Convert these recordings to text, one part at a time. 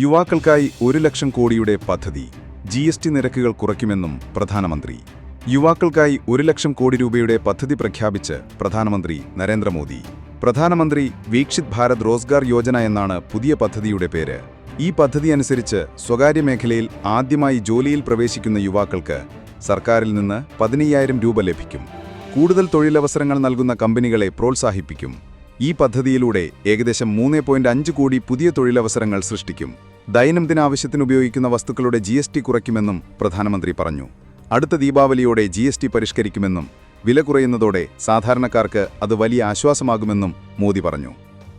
യുവാക്കൾക്കായി 1 ലക്ഷം കോടിയുടെ പദ്ധതി. GST നിരക്കുകൾ കുറയ്ക്കുമെന്നും പ്രധാനമന്ത്രി. യുവാക്കൾക്കായി 1 ലക്ഷം കോടി രൂപയുടെ പദ്ധതി പ്രഖ്യാപിച്ച് പ്രധാനമന്ത്രി നരേന്ദ്രമോദി. പ്രധാനമന്ത്രി വീക്ഷിത് ഭാരത് റോസ്ഗാർ യോജന എന്നാണ് പുതിയ പദ്ധതിയുടെ പേര്. ഈ പദ്ധതി അനുസരിച്ച് സ്വകാര്യ മേഖലയിൽ ആദ്യമായി ജോലിയിൽ പ്രവേശിക്കുന്ന യുവാക്കൾക്ക് സർക്കാരിൽ നിന്ന് 15,000 രൂപ ലഭിക്കും. കൂടുതൽ തൊഴിലവസരങ്ങൾ നൽകുന്ന കമ്പനികളെ പ്രോത്സാഹിപ്പിക്കും. ഈ പദ്ധതിയിലൂടെ ഏകദേശം 3.5 കോടി പുതിയ തൊഴിലവസരങ്ങൾ സൃഷ്ടിക്കും. ദൈനംദിന ആവശ്യത്തിനുപയോഗിക്കുന്ന വസ്തുക്കളുടെ GST കുറയ്ക്കുമെന്നും പ്രധാനമന്ത്രി പറഞ്ഞു. അടുത്ത ദീപാവലിയോടെ GST പരിഷ്കരിക്കുമെന്നും വില കുറയുന്നതോടെ സാധാരണക്കാർക്ക് അത് വലിയ ആശ്വാസമാകുമെന്നും മോദി പറഞ്ഞു.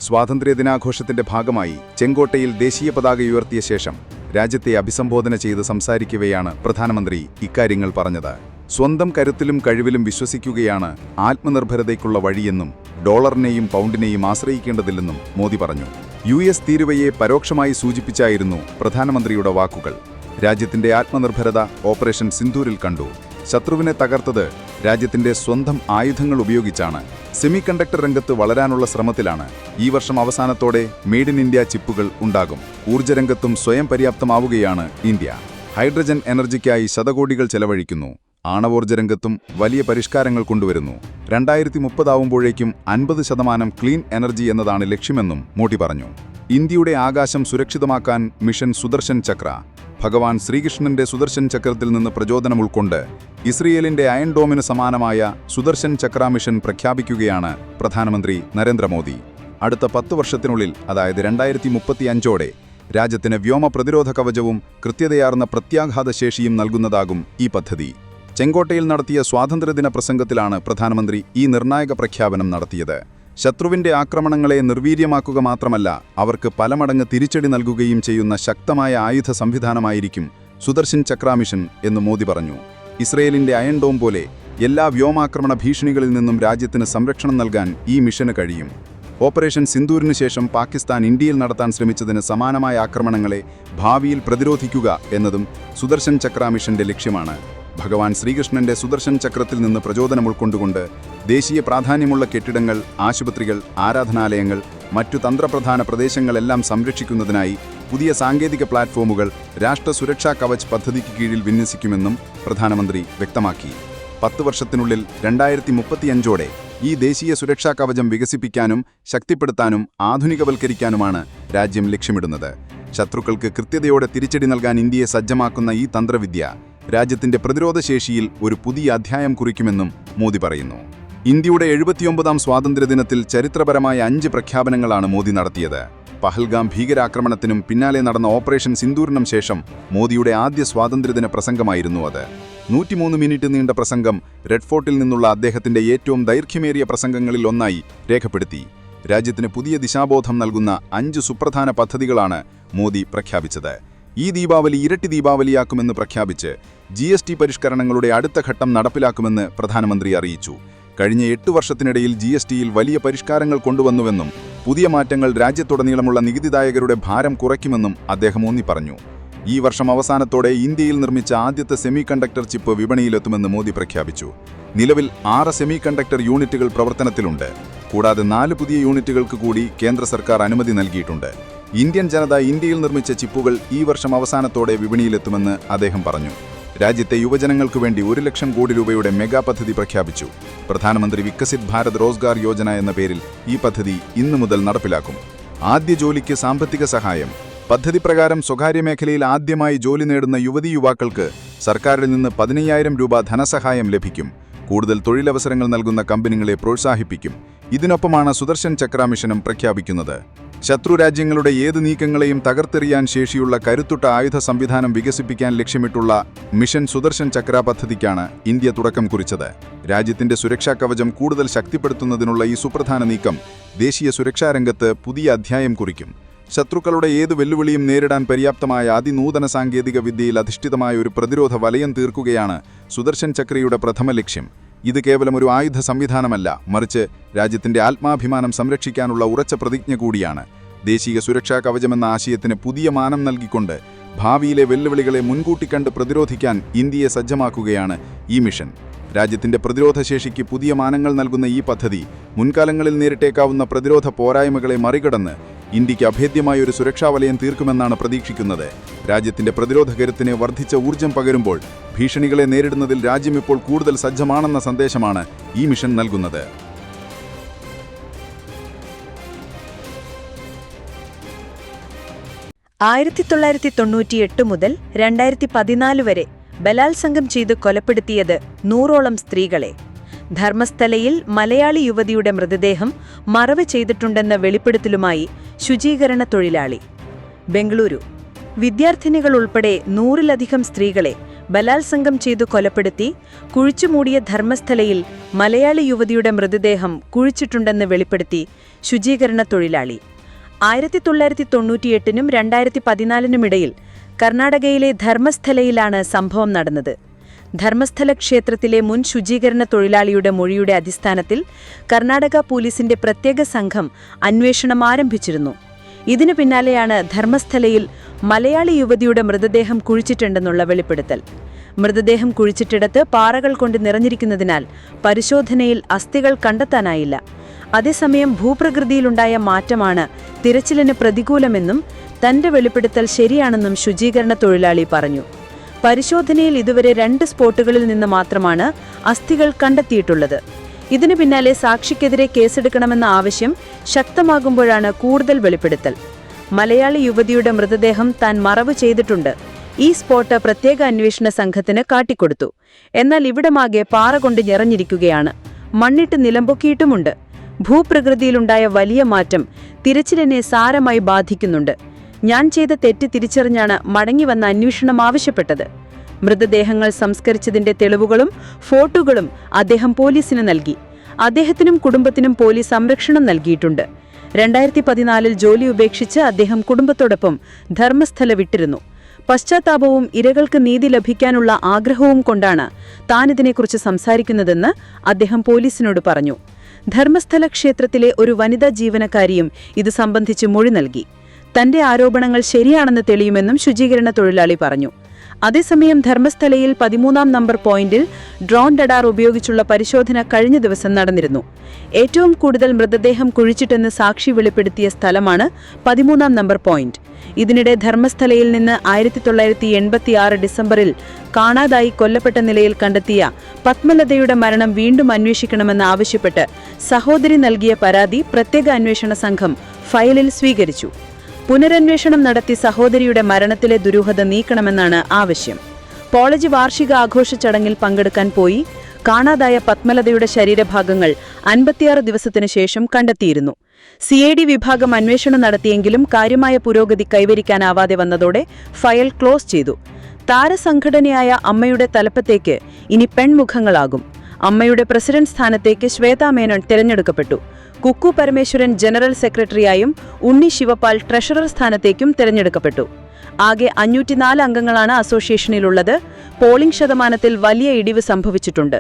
സ്വാതന്ത്ര്യദിനാഘോഷത്തിന്റെ ഭാഗമായി ചെങ്കോട്ടയിൽ ദേശീയ പതാക ഉയർത്തിയ ശേഷം രാജ്യത്തെ അഭിസംബോധന ചെയ്ത് സംസാരിക്കവെയാണ് പ്രധാനമന്ത്രി ഇക്കാര്യങ്ങൾ പറഞ്ഞത്. സ്വന്തം കരുത്തിലും കഴിവിലും വിശ്വസിക്കുകയാണ് ആത്മനിർഭരതയ്ക്കുള്ള വഴിയെന്നും ഡോളറിനെയും പൗണ്ടിനെയും ആശ്രയിക്കേണ്ടതില്ലെന്നും മോദി പറഞ്ഞു. US തീരുവയെ പരോക്ഷമായി സൂചിപ്പിച്ചായിരുന്നു പ്രധാനമന്ത്രിയുടെ വാക്കുകൾ. രാജ്യത്തിന്റെ ആത്മനിർഭരത ഓപ്പറേഷൻ സിന്ദൂരിൽ കണ്ടു. ശത്രുവിനെ തകർത്തത് രാജ്യത്തിന്റെ സ്വന്തം ആയുധങ്ങൾ ഉപയോഗിച്ചാണ്. സെമി കണ്ടക്ടർ രംഗത്ത് വളരാനുള്ള ശ്രമത്തിലാണ്. ഈ വർഷം അവസാനത്തോടെ മെയ്ഡ് ഇൻ ഇന്ത്യ ചിപ്പുകൾ ഉണ്ടാകും. ഊർജ്ജരംഗത്തും സ്വയം പര്യാപ്തമാവുകയാണ് ഇന്ത്യ. ഹൈഡ്രജൻ എനർജിക്കായി ശതകോടികൾ ചെലവഴിക്കുന്നു. ആണവോർജ്ജ രംഗത്തും വലിയ പരിഷ്കാരങ്ങൾ കൊണ്ടുവരുന്നു. 2030 ആവുമ്പോഴേക്കും 50% ക്ലീൻ എനർജി എന്നതാണ് ലക്ഷ്യമെന്നും മോദി പറഞ്ഞു. ഇന്ത്യയുടെ ആകാശം സുരക്ഷിതമാക്കാൻ മിഷൻ സുദർശൻ ചക്ര. ഭഗവാൻ ശ്രീകൃഷ്ണന്റെ സുദർശൻ ചക്രത്തിൽ നിന്ന് പ്രചോദനം ഉൾക്കൊണ്ട് ഇസ്രയേലിന്റെ അയൺ ഡോമിന് സമാനമായ സുദർശൻ ചക്ര മിഷൻ പ്രഖ്യാപിക്കുകയാണ് പ്രധാനമന്ത്രി നരേന്ദ്രമോദി. അടുത്ത 10 വർഷത്തിനുള്ളിൽ, അതായത് 2035ഓടെ രാജ്യത്തിന് വ്യോമ പ്രതിരോധ കവചവും കൃത്യതയാർന്ന പ്രത്യാഘാത ശേഷിയും നൽകുന്നതാകും ഈ പദ്ധതി. ചെങ്കോട്ടയിൽ നടത്തിയ സ്വാതന്ത്ര്യദിന പ്രസംഗത്തിലാണ് പ്രധാനമന്ത്രി ഈ നിർണായക പ്രഖ്യാപനം നടത്തിയത്. ശത്രുവിന്റെ ആക്രമണങ്ങളെ നിർവീര്യമാക്കുക മാത്രമല്ല, അവർക്ക് പല മടങ്ങ് തിരിച്ചടി നൽകുകയും ചെയ്യുന്ന ശക്തമായ ആയുധ സംവിധാനമായിരിക്കും സുദർശൻ ചക്ര മിഷൻ എന്ന് മോദി പറഞ്ഞു. ഇസ്രയേലിന്റെ അയൺ ഡോം പോലെ എല്ലാ വ്യോമാക്രമണ ഭീഷണികളിൽ നിന്നും രാജ്യത്തിന് സംരക്ഷണം നൽകാൻ ഈ മിഷന് കഴിയും. ഓപ്പറേഷൻ സിന്ദൂരിന് ശേഷം പാകിസ്ഥാൻ ഇന്ത്യയിൽ നടത്താൻ ശ്രമിച്ചതിന് സമാനമായ ആക്രമണങ്ങളെ ഭാവിയിൽ പ്രതിരോധിക്കുക എന്നതും സുദർശൻ ചക്ര മിഷന്റെ ലക്ഷ്യമാണ്. ഭഗവാൻ ശ്രീകൃഷ്ണന്റെ സുദർശൻ ചക്രത്തിൽ നിന്ന് പ്രചോദനം ഉൾക്കൊണ്ടുകൊണ്ട് ദേശീയ പ്രാധാന്യമുള്ള കെട്ടിടങ്ങൾ, ആശുപത്രികൾ, ആരാധനാലയങ്ങൾ, മറ്റു തന്ത്രപ്രധാന പ്രദേശങ്ങളെല്ലാം സംരക്ഷിക്കുന്നതിനായി പുതിയ സാങ്കേതിക പ്ലാറ്റ്ഫോമുകൾ രാഷ്ട്ര സുരക്ഷാ കവച് പദ്ധതിക്ക് കീഴിൽ വിന്യസിക്കുമെന്നും പ്രധാനമന്ത്രി വ്യക്തമാക്കി. 10 വർഷത്തിനുള്ളിൽ 2035ഓടെ ഈ ദേശീയ സുരക്ഷാ കവചം വികസിപ്പിക്കാനും ശക്തിപ്പെടുത്താനും ആധുനികവൽക്കരിക്കാനുമാണ് രാജ്യം ലക്ഷ്യമിടുന്നത്. ശത്രുക്കൾക്ക് കൃത്യതയോടെ തിരിച്ചടി നൽകാൻ ഇന്ത്യയെ സജ്ജമാക്കുന്ന ഈ തന്ത്രവിദ്യ രാജ്യത്തിന്റെ പ്രതിരോധശേഷിയിൽ ഒരു പുതിയ അധ്യായം കുറിക്കുമെന്നും മോദി പറയുന്നു. ഇന്ത്യയുടെ 79ാം സ്വാതന്ത്ര്യദിനത്തിൽ ചരിത്രപരമായ 5 പ്രഖ്യാപനങ്ങളാണ് മോദി നടത്തിയത്. പഹൽഗാം ഭീകരാക്രമണത്തിനും പിന്നാലെ നടന്ന ഓപ്പറേഷൻ സിന്ദൂരിനും ശേഷം മോദിയുടെ ആദ്യ സ്വാതന്ത്ര്യദിന പ്രസംഗമായിരുന്നു അത്. 103 മിനിറ്റ് നീണ്ട പ്രസംഗം റെഡ് ഫോർട്ടിൽ നിന്നുള്ള അദ്ദേഹത്തിന്റെ ഏറ്റവും ദൈർഘ്യമേറിയ പ്രസംഗങ്ങളിൽ ഒന്നായി രേഖപ്പെടുത്തി. രാജ്യത്തിന് പുതിയ ദിശാബോധം നൽകുന്ന 5 സുപ്രധാന പദ്ധതികളാണ് മോദി പ്രഖ്യാപിച്ചത്. ഈ ദീപാവലി ഇരട്ടി ദീപാവലിയാക്കുമെന്ന് പ്രഖ്യാപിച്ച് GST പരിഷ്കരണങ്ങളുടെ അടുത്ത ഘട്ടം നടപ്പിലാക്കുമെന്ന് പ്രധാനമന്ത്രി അറിയിച്ചു. കഴിഞ്ഞ 8 വർഷത്തിനിടയിൽ GSTയിൽ വലിയ പരിഷ്കാരങ്ങൾ കൊണ്ടുവന്നുവെന്നും പുതിയ മാറ്റങ്ങൾ രാജ്യത്തുടനീളമുള്ള നികുതിദായകരുടെ ഭാരം കുറയ്ക്കുമെന്നും അദ്ദേഹം ഊന്നി പറഞ്ഞു. ഈ വർഷം അവസാനത്തോടെ ഇന്ത്യയിൽ നിർമ്മിച്ച ആദ്യത്തെ സെമി കണ്ടക്ടർ ചിപ്പ് വിപണിയിലെത്തുമെന്ന് മോദി പ്രഖ്യാപിച്ചു. നിലവിൽ 6 സെമി കണ്ടക്ടർ യൂണിറ്റുകൾ പ്രവർത്തനത്തിലുണ്ട്. കൂടാതെ 4 പുതിയ യൂണിറ്റുകൾക്ക് കൂടി കേന്ദ്ര സർക്കാർ അനുമതി നൽകിയിട്ടുണ്ട്. ഇന്ത്യൻ ജനത ഇന്ത്യയിൽ നിർമ്മിച്ച ചിപ്പുകൾ ഈ വർഷം അവസാനത്തോടെ വിപണിയിലെത്തുമെന്ന് അദ്ദേഹം പറഞ്ഞു. രാജ്യത്തെ യുവജനങ്ങൾക്ക് വേണ്ടി 1 ലക്ഷം കോടി രൂപയുടെ മെഗാ പദ്ധതി പ്രഖ്യാപിച്ചു. പ്രധാനമന്ത്രി വികസിത് ഭാരത് റോസ്ഗാർ യോജന എന്ന പേരിൽ ഈ പദ്ധതി ഇന്നു മുതൽ നടപ്പിലാക്കും. ആദ്യ ജോലിക്ക് സാമ്പത്തിക സഹായം. പദ്ധതി പ്രകാരം സ്വകാര്യ മേഖലയിൽ ആദ്യമായി ജോലി നേടുന്ന യുവതീ-യുവാക്കൾക്ക് സർക്കാരിൽ നിന്ന് 15,000 രൂപ ധനസഹായം ലഭിക്കും. കൂടുതൽ തൊഴിലവസരങ്ങൾ നൽകുന്ന കമ്പനികളെ പ്രോത്സാഹിപ്പിക്കും. ഇതിനൊപ്പമാണ് സുദർശൻ ചക്ര മിഷനും പ്രഖ്യാപിക്കുന്നത്. ശത്രു രാജ്യങ്ങളുടെ ഏത് നീക്കങ്ങളെയും തകർത്തെറിയാൻ ശേഷിയുള്ള കരുത്തുറ്റ ആയുധ സംവിധാനം വികസിപ്പിക്കാൻ ലക്ഷ്യമിട്ടുള്ള മിഷൻ സുദർശൻ ചക്ര പദ്ധതിക്കാണ് ഇന്ത്യ തുടക്കം കുറിച്ചത്. രാജ്യത്തിന്റെ സുരക്ഷാ കവചം കൂടുതൽ ശക്തിപ്പെടുത്തുന്നതിനുള്ള ഈ സുപ്രധാന നീക്കം ദേശീയ സുരക്ഷാ രംഗത്ത് പുതിയ അധ്യായം കുറിക്കും. ശത്രുക്കളുടെ ഏത് വെല്ലുവിളിയും നേരിടാൻ പര്യാപ്തമായ അതിനൂതന സാങ്കേതിക വിദ്യയിൽ അധിഷ്ഠിതമായ ഒരു പ്രതിരോധ വലയം തീർക്കുകയാണ് സുദർശൻ ചക്രയുടെ പ്രഥമ ലക്ഷ്യം. ഇത് കേവലം ഒരു ആയുധ സംവിധാനമല്ല, മറിച്ച് രാജ്യത്തിന്റെ ആത്മാഭിമാനം സംരക്ഷിക്കാനുള്ള ഉറച്ച പ്രതിജ്ഞ കൂടിയാണ്. ദേശീയ സുരക്ഷാ കവചമെന്ന ആശയത്തിന് പുതിയ മാനം നൽകിക്കൊണ്ട് ഭാവിയിലെ വെല്ലുവിളികളെ മുൻകൂട്ടി കണ്ട് പ്രതിരോധിക്കാൻ ഇന്ത്യയെ സജ്ജമാക്കുകയാണ് ഈ മിഷൻ. രാജ്യത്തിന്റെ പ്രതിരോധശേഷിക്ക് പുതിയ മാനങ്ങൾ നൽകുന്ന ഈ പദ്ധതി മുൻകാലങ്ങളിൽ നേരിട്ടേക്കാവുന്ന പ്രതിരോധ പോരായ്മകളെ മറികടന്ന് ഇന്ത്യക്ക് അഭേദ്യമായ ഒരു സുരക്ഷാവലയം തീർക്കുമെന്നാണ് പ്രതീക്ഷിക്കുന്നത്. രാജ്യത്തിന്റെ പ്രതിരോധ കരുത്തിന് വർദ്ധിച്ച ഊർജ്ജം പകരുമ്പോൾ ഭീഷണികളെ നേരിടുന്നതിൽ രാജ്യം ഇപ്പോൾ കൂടുതൽ സജ്ജമാണെന്ന സന്ദേശമാണ് ഈ മിഷൻ നൽകുന്നത്. മുതൽ 2014 വരെ ബലാത്സംഗം ചെയ്ത് കൊലപ്പെടുത്തിയത് 100ഓളം സ്ത്രീകളെ. ധർമ്മസ്ഥലയിൽ മലയാളി യുവതിയുടെ മൃതദേഹം മറവ് ചെയ്തിട്ടുണ്ടെന്ന വെളിപ്പെടുത്തലുമായി ശുചീകരണ തൊഴിലാളി. ബംഗളൂരു വിദ്യാർത്ഥിനികൾ ഉൾപ്പെടെ 100-ലധികം സ്ത്രീകളെ ബലാത്സംഗം ചെയ്തു കൊലപ്പെടുത്തി കുഴിച്ചുമൂടിയ ധർമ്മസ്ഥലയിൽ മലയാളി യുവതിയുടെ മൃതദേഹം കുഴിച്ചിട്ടുണ്ടെന്ന് വെളിപ്പെടുത്തി ശുചീകരണ തൊഴിലാളി. 1998-നും 2014-നും ഇടയിൽ കർണാടകയിലെ ധർമ്മസ്ഥലയിലാണ് സംഭവം നടന്നത്. ധർമ്മസ്ഥല ക്ഷേത്രത്തിലെ മുൻ ശുചീകരണ തൊഴിലാളിയുടെ മൊഴിയുടെ അടിസ്ഥാനത്തിൽ കർണാടക പോലീസിന്റെ പ്രത്യേക സംഘം അന്വേഷണം ആരംഭിച്ചിരുന്നു. ഇതിനു പിന്നാലെയാണ് ധർമ്മസ്ഥലയിൽ മലയാളി യുവതിയുടെ മൃതദേഹം കുഴിച്ചിട്ടുണ്ടെന്നുള്ള വെളിപ്പെടുത്തൽ. മൃതദേഹം കുഴിച്ചിട്ടിടത്ത് പാറകൾ കൊണ്ട് നിറഞ്ഞിരിക്കുന്നതിനാൽ പരിശോധനയിൽ അസ്ഥികൾ കണ്ടെത്താനായില്ല. അതേസമയം ഭൂപ്രകൃതിയിലുണ്ടായ മാറ്റമാണ് തിരച്ചിലിന് പ്രതികൂലമെന്നും തന്റെ വെളിപ്പെടുത്തൽ ശരിയാണെന്നും ശുചീകരണ തൊഴിലാളി പറഞ്ഞു. പരിശോധനയിൽ ഇതുവരെ 2 സ്പോട്ടുകളിൽ നിന്ന് മാത്രമാണ് അസ്ഥികൾ കണ്ടെത്തിയിട്ടുള്ളത്. ഇതിനു പിന്നാലെ സാക്ഷിക്കെതിരെ കേസെടുക്കണമെന്ന ആവശ്യം ശക്തമാകുമ്പോഴാണ് കൂടുതൽ വെളിപ്പെടുത്തൽ. മലയാളി യുവതിയുടെ മൃതദേഹം താൻ മറവ് ചെയ്തിട്ടുണ്ട്. ഈ സ്പോട്ട് പ്രത്യേക അന്വേഷണ സംഘത്തിന് കാട്ടിക്കൊടുത്തു. എന്നാൽ ഇവിടമാകെ പാറ കൊണ്ട് നിറഞ്ഞിരിക്കുകയാണ്. മണ്ണിട്ട് നിലംപൊക്കിയിട്ടുമുണ്ട്. ഭൂപ്രകൃതിയിലുണ്ടായ വലിയ മാറ്റം തിരച്ചിലിനെ സാരമായി ബാധിക്കുന്നുണ്ട്. ഞാൻ ചെയ്ത തെറ്റ് തിരിച്ചറിഞ്ഞാണ് മടങ്ങിവന്ന അന്വേഷണം ആവശ്യപ്പെട്ടത്. മൃതദേഹങ്ങൾ സംസ്കരിച്ചതിന്റെ തെളിവുകളും ഫോട്ടോകളും അദ്ദേഹം പോലീസിന് നൽകി. അദ്ദേഹത്തിനും കുടുംബത്തിനും പോലീസ് സംരക്ഷണം നൽകിയിട്ടുണ്ട്. 2014-ൽ ജോലി ഉപേക്ഷിച്ച് അദ്ദേഹം കുടുംബത്തോടൊപ്പം ധർമ്മസ്ഥല വിട്ടിരുന്നു. പശ്ചാത്താപവും ഇരകൾക്ക് നീതി ലഭിക്കാനുള്ള ആഗ്രഹവും കൊണ്ടാണ് താനിതിനെക്കുറിച്ച് സംസാരിക്കുന്നതെന്ന് അദ്ദേഹം പോലീസിനോട് പറഞ്ഞു. ധർമ്മസ്ഥല ക്ഷേത്രത്തിലെ ഒരു വനിതാ ജീവനക്കാരിയും ഇത് സംബന്ധിച്ച് മൊഴി നൽകി. തന്റെ ആരോപണങ്ങൾ ശരിയാണെന്ന് തെളിയുമെന്നും ശുചീകരണ തൊഴിലാളി പറഞ്ഞു. അതേസമയം ധർമ്മസ്ഥലയിൽ 13-ാം നമ്പർ പോയിന്റിൽ ഡ്രോൺ റഡാർ ഉപയോഗിച്ചുള്ള പരിശോധന കഴിഞ്ഞ ദിവസം നടന്നിരുന്നു. ഏറ്റവും കൂടുതൽ മൃതദേഹം കുഴിച്ചിട്ടെന്ന് സാക്ഷി വെളിപ്പെടുത്തിയ സ്ഥലമാണ് 13-ാം നമ്പർ പോയിന്റ്. ഇതിനിടെ ധർമ്മസ്ഥലയിൽ നിന്ന് 1986 ഡിസംബറിൽ കാണാതായി കൊല്ലപ്പെട്ട നിലയിൽ കണ്ടെത്തിയ പത്മലതയുടെ മരണം വീണ്ടും അന്വേഷിക്കണമെന്ന് ആവശ്യപ്പെട്ട് സഹോദരി നൽകിയ പരാതി പ്രത്യേക അന്വേഷണ സംഘം ഫയലിൽ സ്വീകരിച്ചു. പുനരന്വേഷണം നടത്തി സഹോദരിയുടെ മരണത്തിലെ ദുരൂഹത നീക്കണമെന്നാണ് ആവശ്യം. കോളേജ് വാർഷിക ആഘോഷ ചടങ്ങിൽ പങ്കെടുക്കാൻ പോയി കാണാതായ പത്മലതയുടെ ശരീരഭാഗങ്ങൾ 56 ദിവസത്തിനു ശേഷം കണ്ടെത്തിയിരുന്നു. CID വിഭാഗം അന്വേഷണം നടത്തിയെങ്കിലും കാര്യമായ പുരോഗതി കൈവരിക്കാനാവാതെ വന്നതോടെ ഫയൽ ക്ലോസ് ചെയ്തു. താരസംഘടനയായ അമ്മയുടെ തലപ്പത്തേക്ക് ഇനി പെൺമുഖങ്ങളാകും. അമ്മയുടെ പ്രസിഡന്റ് സ്ഥാനത്തേക്ക് ശ്വേതാ മേനോൻ തിരഞ്ഞെടുക്കപ്പെട്ടു. കുക്കു പരമേശ്വരൻ ജനറൽ സെക്രട്ടറിയായും ഉണ്ണി ശിവപാൽ ട്രഷറർ സ്ഥാനത്തേക്കും തിരഞ്ഞെടുക്കപ്പെട്ടു. ആകെ 504 അംഗങ്ങളാണ് അസോസിയേഷനിലുള്ളത്. പോളിംഗ് ശതമാനത്തിൽ വലിയ ഇടിവ് സംഭവിച്ചിട്ടുണ്ട്.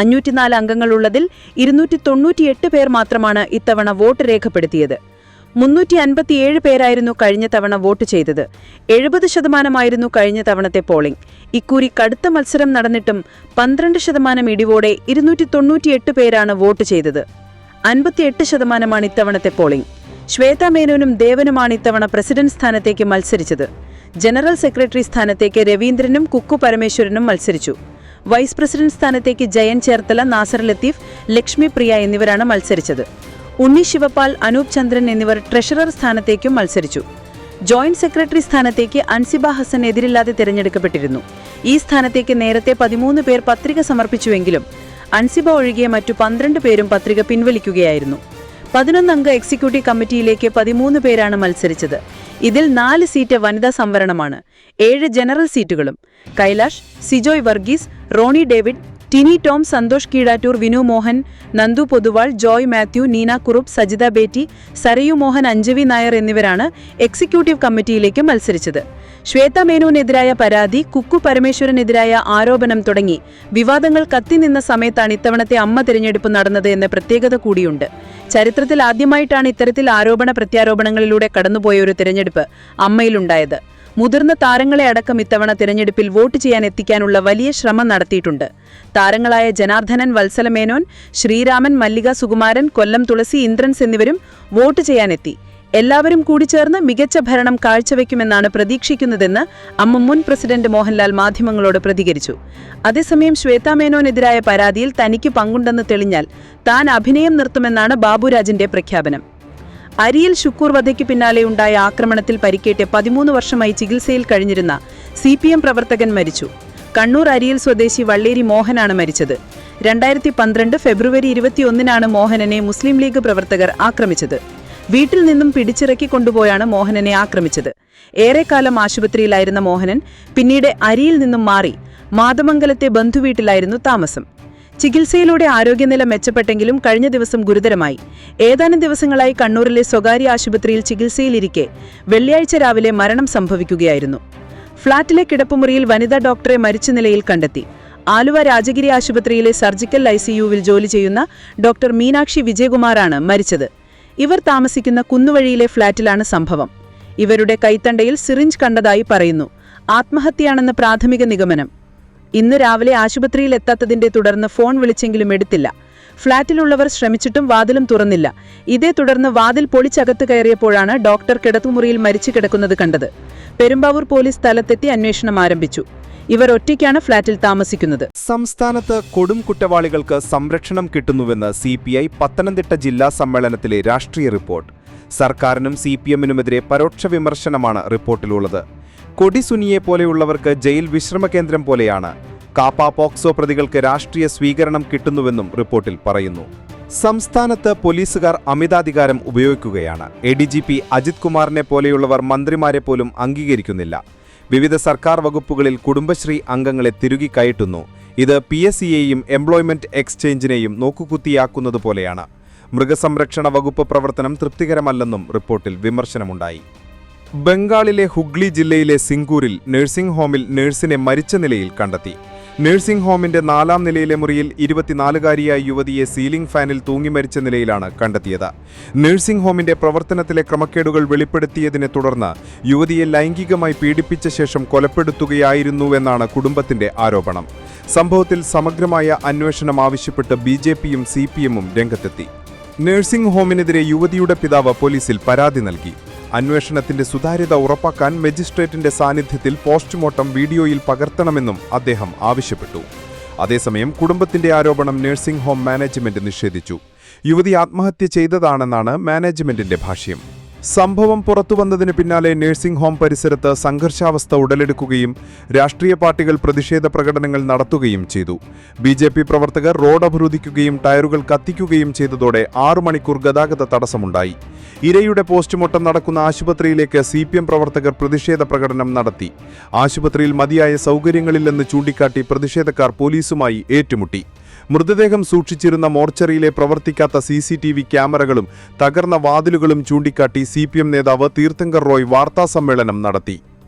504 അംഗങ്ങളുള്ളതിൽ 298 പേർ മാത്രമാണ് ഇത്തവണ വോട്ട് രേഖപ്പെടുത്തിയത്. 357 പേരായിരുന്നു കഴിഞ്ഞ തവണ വോട്ട് ചെയ്തത്. 70% കഴിഞ്ഞ തവണത്തെ പോളിംഗ്. ഇക്കുറി കടുത്ത മത്സരം നടന്നിട്ടും 12% ഇടിവോടെ 298 പേരാണ് വോട്ട് ചെയ്തത്. 58% ഇത്തവണത്തെ പോളിംഗ്. ശ്വേതാ മേനോനും ദേവനുമാണ് ഇത്തവണ പ്രസിഡന്റ് സ്ഥാനത്തേക്ക് മത്സരിച്ചത്. ജനറൽ സെക്രട്ടറി സ്ഥാനത്തേക്ക് രവീന്ദ്രനും കുക്കു പരമേശ്വരനും മത്സരിച്ചു. വൈസ് പ്രസിഡന്റ് സ്ഥാനത്തേക്ക് ജയൻ ചേർത്തല, നാസർ ലത്തീഫ്, ലക്ഷ്മി പ്രിയ എന്നിവരാണ് മത്സരിച്ചത്. ഉണ്ണി ശിവപാൽ, അനൂപ് ചന്ദ്രൻ എന്നിവർ ട്രഷറർ സ്ഥാനത്തേക്കും മത്സരിച്ചു. ജോയിന്റ് സെക്രട്ടറി സ്ഥാനത്തേക്ക് അൻസിബ ഹസൻ എതിരില്ലാതെ തിരഞ്ഞെടുക്കപ്പെട്ടിരുന്നു. ഈ സ്ഥാനത്തേക്ക് നേരത്തെ 13 പേർ പത്രിക സമർപ്പിച്ചുവെങ്കിലും അൻസിബ ഒഴികെ മറ്റു 12 പേരും പത്രിക പിൻവലിക്കുകയായിരുന്നു. 11 അംഗ എക്സിക്യൂട്ടീവ് കമ്മിറ്റിയിലേക്ക് 13 പേരാണ് മത്സരിച്ചത്. ഇതിൽ 4 സീറ്റ് വനിതാ സംവരണമാണ്. 7 ജനറൽ സീറ്റുകളും. കൈലാഷ്, സിജോയ് വർഗീസ്, റോണി ഡേവിഡ്, ടിനി ടോം, സന്തോഷ് കീഴാറ്റൂർ, വിനു മോഹൻ, നന്ദു പൊതുവാൾ, ജോയ് മാത്യു, നീന കുറുപ്പ്, സജിത ബേറ്റി, സരയു മോഹൻ, അഞ്ജവി നായർ എന്നിവരാണ് എക്സിക്യൂട്ടീവ് കമ്മിറ്റിയിലേക്ക് മത്സരിച്ചത്. ശ്വേതാ മേനോനെതിരായ പരാതി, കുക്കു പരമേശ്വരനെതിരായ ആരോപണം തുടങ്ങി വിവാദങ്ങൾ കത്തിനിന്ന സമയത്താണ് ഇത്തവണത്തെ അമ്മ തിരഞ്ഞെടുപ്പ് നടന്നത് എന്ന പ്രത്യേകത കൂടിയുണ്ട്. ചരിത്രത്തിൽ ആദ്യമായിട്ടാണ് ഇത്തരത്തിൽ ആരോപണ പ്രത്യാരോപണങ്ങളിലൂടെ കടന്നുപോയ ഒരു തിരഞ്ഞെടുപ്പ് അമ്മയിലുണ്ടായത്. മുതിർന്ന താരങ്ങളെ അടക്കം ഇത്തവണ തിരഞ്ഞെടുപ്പിൽ വോട്ട് ചെയ്യാൻ എത്തിക്കാനുള്ള വലിയ ശ്രമം നടത്തിയിട്ടുണ്ട്. താരങ്ങളായ ജനാർദ്ദനൻ വത്സലമേനോൻ, ശ്രീരാമൻ, മല്ലിക സുകുമാരൻ, കൊല്ലം തുളസി, ഇന്ദ്രൻസ് എന്നിവരും വോട്ട് ചെയ്യാനെത്തി. എല്ലാവരും കൂടിച്ചേർന്ന് മികച്ച ഭരണം കാഴ്ചവെക്കുമെന്നാണ് പ്രതീക്ഷിക്കുന്നതെന്ന് മുൻ പ്രസിഡന്റ് മോഹൻലാൽ മാധ്യമങ്ങളോട് പ്രതികരിച്ചു. അതേസമയം ശ്വേതാ മേനോനെതിരായ പരാതിയിൽ തനിക്ക് പങ്കുണ്ടെന്ന് തെളിഞ്ഞാൽ താൻ അഭിനയം നിർത്തുമെന്നാണ് ബാബുരാജിന്റെ പ്രഖ്യാപനം. അരിയിൽ ഷുക്കൂർ വധയ്ക്ക് പിന്നാലെ ഉണ്ടായ ആക്രമണത്തിൽ പരിക്കേറ്റ് 13 വർഷമായി ചികിത്സയിൽ കഴിഞ്ഞിരുന്ന CPM പ്രവർത്തകൻ മരിച്ചു. കണ്ണൂർ അരിയിൽ സ്വദേശി വള്ളേരി മോഹനാണ് മരിച്ചത്. 2012 ഫെബ്രുവരി 21 മോഹനനെ മുസ്ലിം ലീഗ് പ്രവർത്തകർ ആക്രമിച്ചത്. വീട്ടിൽ നിന്നും പിടിച്ചിറക്കി കൊണ്ടുപോയാണ് മോഹനനെ ആക്രമിച്ചത്. ഏറെക്കാലം ആശുപത്രിയിലായിരുന്ന മോഹനൻ പിന്നീട് അരിയിൽ നിന്നും മാറി മാതമംഗലത്തെ ബന്ധുവീട്ടിലായിരുന്നു താമസം. ചികിത്സയിലൂടെ ആരോഗ്യനില മെച്ചപ്പെട്ടെങ്കിലും കഴിഞ്ഞ ദിവസം ഗുരുതരമായി. ഏതാനും ദിവസങ്ങളായി കണ്ണൂരിലെ സ്വകാര്യ ആശുപത്രിയിൽ ചികിത്സയിലിരിക്കെ വെള്ളിയാഴ്ച രാവിലെ മരണം സംഭവിക്കുകയായിരുന്നു. ഫ്ളാറ്റിലെ കിടപ്പുമുറിയിൽ വനിതാ ഡോക്ടറെ മരിച്ച നിലയിൽ കണ്ടെത്തി. ആലുവ രാജഗിരി ആശുപത്രിയിലെ സർജിക്കൽ ICUവിൽ ജോലി ചെയ്യുന്ന ഡോക്ടർ മീനാക്ഷി വിജയകുമാറാണ് മരിച്ചത്. ഇവർ താമസിക്കുന്ന കുന്നുവഴിയിലെ ഫ്ളാറ്റിലാണ് സംഭവം. ഇവരുടെ കൈത്തണ്ടയിൽ സിറിഞ്ച് കണ്ടതായി പറയുന്നു. ആത്മഹത്യയാണെന്ന് പ്രാഥമിക നിഗമനം. ഇന്ന് രാവിലെ ആശുപത്രിയിൽ എത്താത്തതിന്റെ തുടർന്ന് ഫോൺ വിളിച്ചെങ്കിലും എടുത്തില്ല. ഫ്ളാറ്റിലുള്ളവർ ശ്രമിച്ചിട്ടും വാതിലും തുറന്നില്ല. ഇതേ തുടർന്ന് വാതിൽ പൊളിച്ചകത്ത് കയറിയപ്പോഴാണ് ഡോക്ടർ കിടത്തുമുറിയിൽ മരിച്ചു കിടക്കുന്നത് കണ്ടത്. പെരുമ്പാവൂർ പോലീസ് സ്ഥലത്തെത്തി അന്വേഷണം ആരംഭിച്ചു. ഇവർ ഒറ്റയ്ക്കാണ് ഫ്ളാറ്റിൽ താമസിക്കുന്നത്. സംസ്ഥാനത്ത് കൊടും കുറ്റവാളികൾക്ക് സംരക്ഷണം കിട്ടുന്നുവെന്ന് CPI പത്തനംതിട്ട ജില്ലാ സമ്മേളനത്തിലെ രാഷ്ട്രീയ റിപ്പോർട്ട്. സർക്കാരിനും CPMനുമെതിരെ പരോക്ഷ വിമർശനമാണ് റിപ്പോർട്ടിലുള്ളത്. കൊടിസുനിയെ പോലെയുള്ളവർക്ക് ജയിൽ വിശ്രമകേന്ദ്രം പോലെയാണ്. കാപ്പ പോക്സോ പ്രതികൾക്ക് രാഷ്ട്രീയ സ്വീകരണം കിട്ടുന്നുവെന്നും റിപ്പോർട്ടിൽ പറയുന്നു. സംസ്ഥാനത്ത് പോലീസുകാർ അമിതാധികാരം ഉപയോഗിക്കുകയാണ്. ADGP അജിത് കുമാറിനെ പോലെയുള്ളവർ മന്ത്രിമാരെ പോലും അംഗീകരിക്കുന്നില്ല. വിവിധ സർക്കാർ വകുപ്പുകളിൽ കുടുംബശ്രീ അംഗങ്ങളെ തിരുകി കയറ്റുന്നു. ഇത് PSCയെയും എംപ്ലോയ്മെന്റ് എക്സ്ചേഞ്ചിനെയും നോക്കുകുത്തിയാക്കുന്നതുപോലെയാണ്. മൃഗസംരക്ഷണ വകുപ്പ് പ്രവർത്തനം തൃപ്തികരമല്ലെന്നും റിപ്പോർട്ടിൽ വിമർശനമുണ്ടായി. ബംഗാളിലെ ഹുഗ്ലി ജില്ലയിലെ സിംഗൂരിൽ നഴ്സിംഗ് ഹോമിൽ നഴ്സിനെ മരിച്ച നിലയിൽ കണ്ടെത്തി. നഴ്സിംഗ് ഹോമിന്റെ 4ാം നിലയിലെ മുറിയിൽ 24-കാരിയായ യുവതിയെ സീലിംഗ് ഫാനിൽ തൂങ്ങി മരിച്ച നിലയിലാണ് കണ്ടെത്തിയത്. നഴ്സിംഗ് ഹോമിന്റെ പ്രവർത്തനത്തിലെ ക്രമക്കേടുകൾ വെളിപ്പെടുത്തിയതിനെ തുടർന്ന് യുവതിയെ ലൈംഗികമായി പീഡിപ്പിച്ച ശേഷം കൊലപ്പെടുത്തുകയായിരുന്നുവെന്നാണ് കുടുംബത്തിന്റെ ആരോപണം. സംഭവത്തിൽ സമഗ്രമായ അന്വേഷണം ആവശ്യപ്പെട്ട് BJPയും CPMും രംഗത്തെത്തി. നഴ്സിംഗ് ഹോമിനെതിരെ യുവതിയുടെ പിതാവ് പോലീസിൽ പരാതി നൽകി. അന്വേഷണത്തിന്റെ സുതാര്യത ഉറപ്പാക്കാൻ മജിസ്ട്രേറ്റിന്റെ സാന്നിധ്യത്തിൽ പോസ്റ്റ്മോർട്ടം വീഡിയോയിൽ പകർത്തണമെന്നും അദ്ദേഹം ആവശ്യപ്പെട്ടു. അതേസമയം കുടുംബത്തിന്റെ ആരോപണം നഴ്സിംഗ് ഹോം മാനേജ്മെന്റ് നിഷേധിച്ചു. യുവതി ആത്മഹത്യ ചെയ്തതാണെന്നാണ് മാനേജ്മെന്റിന്റെ ഭാഷ്യം. സംഭവം പുറത്തുവന്നതിന് പിന്നാലെ നഴ്സിംഗ് ഹോം പരിസരത്ത് സംഘർഷാവസ്ഥ ഉടലെടുക്കുകയും രാഷ്ട്രീയ പാർട്ടികൾ പ്രതിഷേധ പ്രകടനങ്ങൾ നടത്തുകയും ചെയ്തു. BJP പ്രവർത്തകർ റോഡ് അവരോധിക്കുകയും ടയറുകൾ കത്തിക്കുകയും ചെയ്തതോടെ 6 മണിക്കൂർ ഗതാഗത തടസ്സമുണ്ടായി. ഇരയുടെ പോസ്റ്റ്മോർട്ടം നടക്കുന്ന ആശുപത്രിയിലേക്ക് CPM പ്രവർത്തകർ പ്രതിഷേധ പ്രകടനം നടത്തി. ആശുപത്രിയിൽ മതിയായ സൗകര്യങ്ങളില്ലെന്ന് ചൂണ്ടിക്കാട്ടി പ്രതിഷേധക്കാർ പോലീസുമായി ഏറ്റുമുട്ടി. മൃതദേഹം സൂക്ഷിച്ചിരുന്ന മോർച്ചറിയിലെ പ്രവർത്തിക്കാത്ത CCTV ക്യാമറകളും തകർന്ന വാതിലുകളും ചൂണ്ടിക്കാട്ടി CPM നേതാവ് തീർത്ഥങ്കർ റോയ് വാർത്താസമ്മേളനം നടത്തി.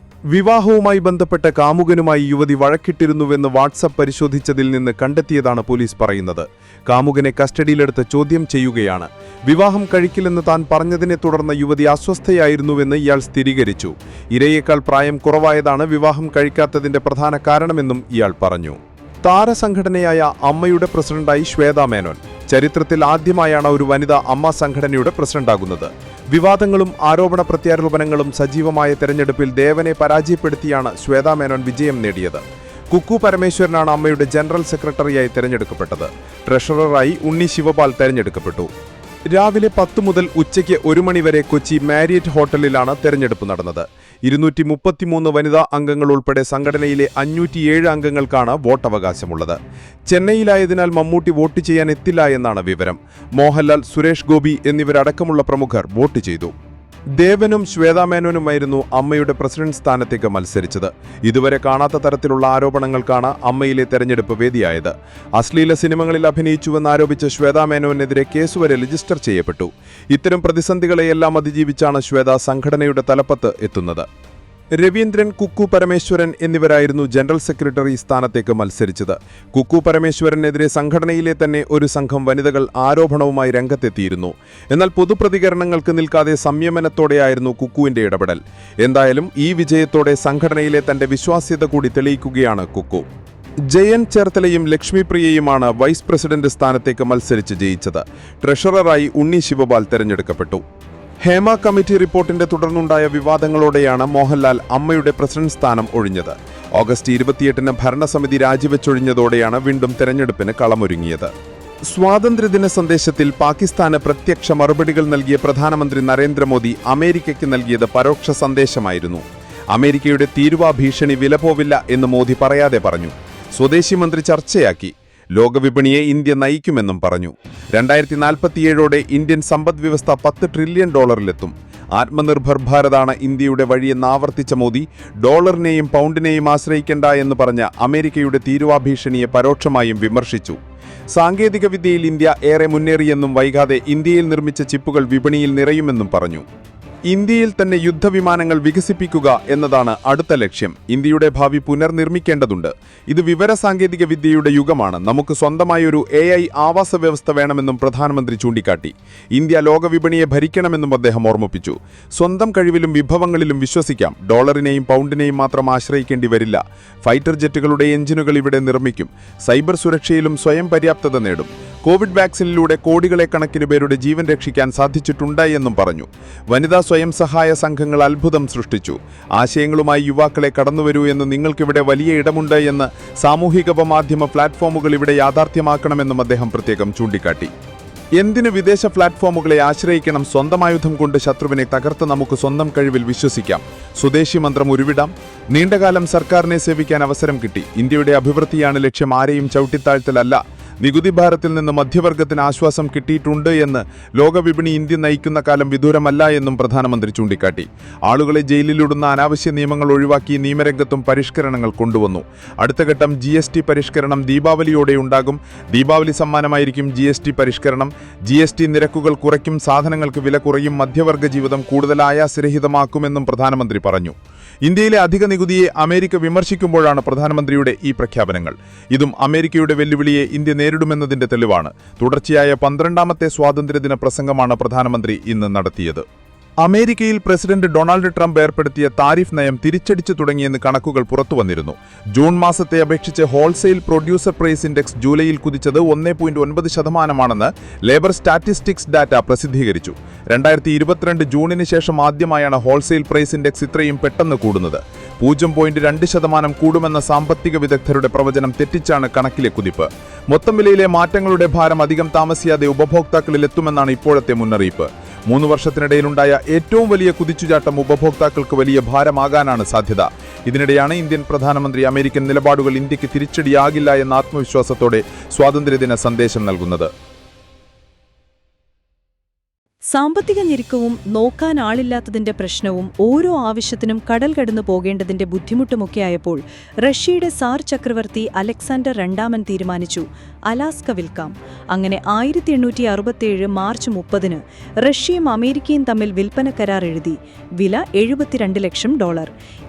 വിവാഹവുമായി ബന്ധപ്പെട്ട കാമുകനുമായി യുവതി വഴക്കിട്ടിരുന്നുവെന്ന് വാട്സപ്പ് പരിശോധിച്ചതിൽ നിന്ന് കണ്ടെത്തിയതാണ് പോലീസ് പറയുന്നത്. കാമുകനെ കസ്റ്റഡിയിലെടുത്ത് ചോദ്യം ചെയ്യുകയാണ്. വിവാഹം കഴിക്കില്ലെന്ന് താൻ പറഞ്ഞതിനെ തുടർന്ന് യുവതി അസ്വസ്ഥയായിരുന്നുവെന്ന് ഇയാൾ സ്ഥിരീകരിച്ചു. ഇരയേക്കാൾ പ്രായം കുറവായതാണ് വിവാഹം കഴിക്കാത്തതിന്റെ പ്രധാന കാരണമെന്നും ഇയാൾ പറഞ്ഞു. താരസംഘടനയായ അമ്മയുടെ പ്രസിഡന്റായി ശ്വേതാ മേനോൻ. ചരിത്രത്തിൽ ആദ്യമായാണ് ഒരു വനിതാ അമ്മ സംഘടനയുടെ പ്രസിഡന്റാകുന്നത്. വിവാദങ്ങളും ആരോപണ പ്രത്യാരോപണങ്ങളും സജീവമായ തെരഞ്ഞെടുപ്പിൽ ദേവനെ പരാജയപ്പെടുത്തിയാണ് ശ്വേതാ മേനോൻ വിജയം നേടിയത്. കുക്കു പരമേശ്വരനാണ് അമ്മയുടെ ജനറൽ സെക്രട്ടറിയായി തെരഞ്ഞെടുക്കപ്പെട്ടത്. ട്രഷററായി ഉണ്ണി ശിവപാൽ തെരഞ്ഞെടുക്കപ്പെട്ടു. രാവിലെ 10 മുതൽ ഉച്ചയ്ക്ക് 1 മണിവരെ കൊച്ചി മാരിയറ്റ് ഹോട്ടലിലാണ് തെരഞ്ഞെടുപ്പ് നടന്നത്. 233 വനിതാ അംഗങ്ങൾ ഉൾപ്പെടെ സംഘടനയിലെ 507 അംഗങ്ങൾക്കാണ് വോട്ടവകാശമുള്ളത്. ചെന്നൈയിലായതിനാൽ മമ്മൂട്ടി വോട്ട് ചെയ്യാൻ എത്തില്ല എന്നാണ് വിവരം. മോഹൻലാൽ, സുരേഷ് ഗോപി എന്നിവരടക്കമുള്ള പ്രമുഖർ വോട്ട് ചെയ്തു. ദേവനും ശ്വേതാ മേനോനുമായിരുന്നു അമ്മയുടെ പ്രസിഡന്റ് സ്ഥാനത്തേക്ക് മത്സരിച്ചത്. ഇതുവരെ കാണാത്ത തരത്തിലുള്ള ആരോപണങ്ങൾക്കാണ് അമ്മയിലെ തെരഞ്ഞെടുപ്പ് വേദിയായത്. അശ്ലീല സിനിമകളിൽ അഭിനയിച്ചുവെന്നാരോപിച്ച് ശ്വേതാ മേനോനെതിരെ കേസുവരെ രജിസ്റ്റർ ചെയ്യപ്പെട്ടു. ഇത്തരം പ്രതിസന്ധികളെയെല്ലാം അതിജീവിച്ചാണ് ശ്വേത സംഘടനയുടെ തലപ്പത്ത് എത്തുന്നത്. രവീന്ദ്രൻ, കുക്കു പരമേശ്വരൻ എന്നിവരായിരുന്നു ജനറൽ സെക്രട്ടറി സ്ഥാനത്തേക്ക് മത്സരിച്ചത്. കുക്കു പരമേശ്വരനെതിരെ സംഘടനയിലെ തന്നെ ഒരു സംഘം വനിതകൾ ആരോപണവുമായി രംഗത്തെത്തിയിരുന്നു. എന്നാൽ പൊതുപ്രതികരണങ്ങൾക്ക് നിൽക്കാതെ സംയമനത്തോടെയായിരുന്നു കുക്കുവിന്റെ ഇടപെടൽ. എന്തായാലും ഈ വിജയത്തോടെ സംഘടനയിലെ തന്റെ വിശ്വാസ്യത കൂടി തെളിയിക്കുകയാണ് കുക്കു. ജയൻ ചേർത്തലയും ലക്ഷ്മിപ്രിയയുമാണ് വൈസ് പ്രസിഡന്റ് സ്ഥാനത്തേക്ക് മത്സരിച്ച് ജയിച്ചത്. ട്രഷററായി ഉണ്ണി ശിവപാൽ തെരഞ്ഞെടുക്കപ്പെട്ടു. ഹേമ കമ്മിറ്റി റിപ്പോർട്ടിന്റെ തുടർന്നുണ്ടായ വിവാദങ്ങളോടെയാണ് മോഹൻലാൽ അമ്മയുടെ പ്രസിഡന്റ് സ്ഥാനം ഒഴിഞ്ഞത്. ഓഗസ്റ്റ് 28-ന് ഭരണസമിതി രാജിവെച്ചൊഴിഞ്ഞതോടെയാണ് വീണ്ടും തെരഞ്ഞെടുപ്പിന് കളമൊരുങ്ങിയത്. സ്വാതന്ത്ര്യദിന സന്ദേശത്തിൽ പാകിസ്ഥാന് പ്രത്യക്ഷ മറുപടികൾ നൽകിയ പ്രധാനമന്ത്രി നരേന്ദ്രമോദി അമേരിക്കയ്ക്ക് നൽകിയത് പരോക്ഷ സന്ദേശമായിരുന്നു. അമേരിക്കയുടെ തീരുവ ഭീഷണി വിലപോവില്ല എന്ന് മോദി പറയാതെ പറഞ്ഞു. സ്വദേശി മന്ത്രി ചർച്ചയാക്കി. ലോകവിപണിയെ ഇന്ത്യ നയിക്കുമെന്നും പറഞ്ഞു. 2047ഓടെ ഇന്ത്യൻ സമ്പദ്വ്യവസ്ഥ $10 ട്രില്യൺ ആത്മനിർഭർ ഭാരതാണ് ഇന്ത്യയുടെ വഴിയെന്ന് ആവർത്തിച്ച മോദി ഡോളറിനെയും പൗണ്ടിനെയും ആശ്രയിക്കേണ്ട എന്ന് പറഞ്ഞ അമേരിക്കയുടെ തീരുവ ഭീഷണിയെ പരോക്ഷമായും വിമർശിച്ചു. സാങ്കേതികവിദ്യയിൽ ഇന്ത്യ ഏറെ മുന്നേറിയെന്നും വൈകാതെ ഇന്ത്യയിൽ നിർമ്മിച്ച ചിപ്പുകൾ വിപണിയിൽ നിറയുമെന്നും പറഞ്ഞു. ഇന്ത്യയിൽ തന്നെ യുദ്ധവിമാനങ്ങൾ വികസിപ്പിക്കുക എന്നതാണ് അടുത്ത ലക്ഷ്യം. ഇന്ത്യയുടെ ഭാവി പുനർനിർമ്മിക്കേണ്ടതുണ്ട്. ഇത് വിവരസാങ്കേതിക വിദ്യയുടെ യുഗമാണ്. നമുക്ക് സ്വന്തമായൊരു AI ആവാസ വ്യവസ്ഥ വേണമെന്നും പ്രധാനമന്ത്രി ചൂണ്ടിക്കാട്ടി. ഇന്ത്യ ലോകവിപണിയെ ഭരിക്കണമെന്നും അദ്ദേഹം ഓർമ്മിപ്പിച്ചു. സ്വന്തം കഴിവിലും വിഭവങ്ങളിലും വിശ്വസിക്കാം. ഡോളറിനെയും പൗണ്ടിനെയും മാത്രം ആശ്രയിക്കേണ്ടി വരില്ല. ഫൈറ്റർ ജെറ്റുകളുടെ എഞ്ചിനുകൾ ഇവിടെ നിർമ്മിക്കും. സൈബർ സുരക്ഷയിലും സ്വയം പര്യാപ്തത നേടും. കോവിഡ് വാക്സിനിലൂടെ കോടികളെ കണക്കിന് പേരുടെ ജീവൻ രക്ഷിക്കാൻ സാധിച്ചിട്ടുണ്ട് എന്നും പറഞ്ഞു. വനിതാ സ്വയം സഹായ സംഘങ്ങൾ അത്ഭുതം സൃഷ്ടിച്ചു. ആശയങ്ങളുമായി യുവാക്കളെ കടന്നുവരൂ എന്ന് നിങ്ങൾക്കിവിടെ വലിയ ഇടമുണ്ട് എന്ന് സാമൂഹിക മാധ്യമ പ്ലാറ്റ്ഫോമുകൾ ഇവിടെ യാഥാർത്ഥ്യമാക്കണമെന്നും അദ്ദേഹം പ്രത്യേകം ചൂണ്ടിക്കാട്ടി. എന്തിനു വിദേശ പ്ലാറ്റ്ഫോമുകളെ ആശ്രയിക്കണം? സ്വന്തമായുധം കൊണ്ട് ശത്രുവിനെ തകർത്ത് നമുക്ക് സ്വന്തം കഴിവിൽ വിശ്വസിക്കാം. സ്വദേശി മന്ത്രം ഉരുവിടാം. നീണ്ടകാലം സർക്കാരിനെ സേവിക്കാൻ അവസരം കിട്ടി. ഇന്ത്യയുടെ അഭിവൃദ്ധിയാണ് ലക്ഷ്യം, ആരെയും ചവിട്ടിത്താഴ്ത്തലല്ല. നികുതി ഭാരത്തിൽ നിന്ന് മധ്യവർഗത്തിന് ആശ്വാസം കിട്ടിയിട്ടുണ്ട് എന്ന് ലോകവിപണി ഇന്ത്യ നയിക്കുന്ന കാലം വിദൂരമല്ല എന്നും പ്രധാനമന്ത്രി ചൂണ്ടിക്കാട്ടി. ആളുകളെ ജയിലിലിടുന്ന അനാവശ്യ നിയമങ്ങൾ ഒഴിവാക്കി നിയമരംഗത്തും പരിഷ്കരണങ്ങൾ കൊണ്ടുവന്നു. അടുത്ത ഘട്ടം GST പരിഷ്കരണം ദീപാവലിയോടെ ഉണ്ടാകും. ദീപാവലി സമ്മാനമായിരിക്കും GST പരിഷ്കരണം. GST നിരക്കുകൾ കുറയ്ക്കും, സാധനങ്ങൾക്ക് വില കുറയും, മധ്യവർഗ ജീവിതം കൂടുതൽ ആയാസരഹിതമാക്കുമെന്നും പ്രധാനമന്ത്രി പറഞ്ഞു. ഇന്ത്യയിലെ അധിക നികുതിയെ അമേരിക്ക വിമർശിക്കുമ്പോഴാണ് പ്രധാനമന്ത്രിയുടെ ഈ പ്രഖ്യാപനങ്ങൾ. ഇതും അമേരിക്കയുടെ വെല്ലുവിളിയെ ഇന്ത്യ നേരിടുമെന്നതിന്റെ തെളിവാണ്. തുടർച്ചയായ 12ാമത്തെ സ്വാതന്ത്ര്യദിന പ്രസംഗമാണ് പ്രധാനമന്ത്രി ഇന്ന് നടത്തിയത്. അമേരിക്കയിൽ പ്രസിഡന്റ് ഡൊണാൾഡ് ട്രംപ് ഏർപ്പെടുത്തിയ താരിഫ് നയം തിരിച്ചടിച്ചു തുടങ്ങിയെന്ന് കണക്കുകൾ പുറത്തുവന്നിരുന്നു. ജൂൺ മാസത്തെ അപേക്ഷിച്ച് ഹോൾസെയിൽ പ്രൊഡ്യൂസർ പ്രൈസ് ഇൻഡെക്സ് ജൂലൈയിൽ കുതിച്ചത് 1.9% ലേബർ സ്റ്റാറ്റിസ്റ്റിക്സ് ഡാറ്റ പ്രസിദ്ധീകരിച്ചു. 2022 ജൂണിന് ശേഷം ആദ്യമായാണ് ഹോൾസെയിൽ പ്രൈസ് ഇൻഡെക്സ് ഇത്രയും പെട്ടെന്ന് കൂടുന്നത്. 0.2% കൂടുമെന്ന സാമ്പത്തിക വിദഗ്ധരുടെ പ്രവചനം തെറ്റിച്ചാണ് കണക്കിലെ കുതിപ്പ്. മൊത്തം വിലയിലെ മാറ്റങ്ങളുടെ ഭാരം അധികം താമസിയാതെ ഉപഭോക്താക്കളിൽ എത്തുമെന്നാണ് ഇപ്പോഴത്തെ മുന്നറിയിപ്പ്. 3 വർഷത്തിനിടയിലുണ്ടായ ഏറ്റവും വലിയ കുതിച്ചുചാട്ടം ഉപഭോക്താക്കൾക്ക് വലിയ ഭാരമാകാനാണ് സാധ്യത. ഇതിനിടെയാണ് ഇന്ത്യൻ പ്രധാനമന്ത്രി അമേരിക്കൻ നിലപാടുകൾ ഇന്ത്യക്ക് തിരിച്ചടിയാകില്ല എന്ന ആത്മവിശ്വാസത്തോടെ സ്വാതന്ത്ര്യദിന സന്ദേശം നൽകുന്നത്. സാമ്പത്തിക ഞെരുക്കവും നോക്കാനാളില്ലാത്തതിന്റെ പ്രശ്നവും ഓരോ ആവശ്യത്തിനും കടൽ കടന്നു പോകേണ്ടതിന്റെ ബുദ്ധിമുട്ടുമൊക്കെയായപ്പോൾ റഷ്യയുടെ സാർ ചക്രവർത്തി അലക്സാണ്ടർ രണ്ടാമൻ തീരുമാനിച്ചു അലാസ്ക വിൽക്കാം. അങ്ങനെ 1867 മാർച്ച് 30-ന് റഷ്യയും അമേരിക്കയും തമ്മിൽ വിൽപ്പന കരാർ എഴുതി. വില $72 ലക്ഷം.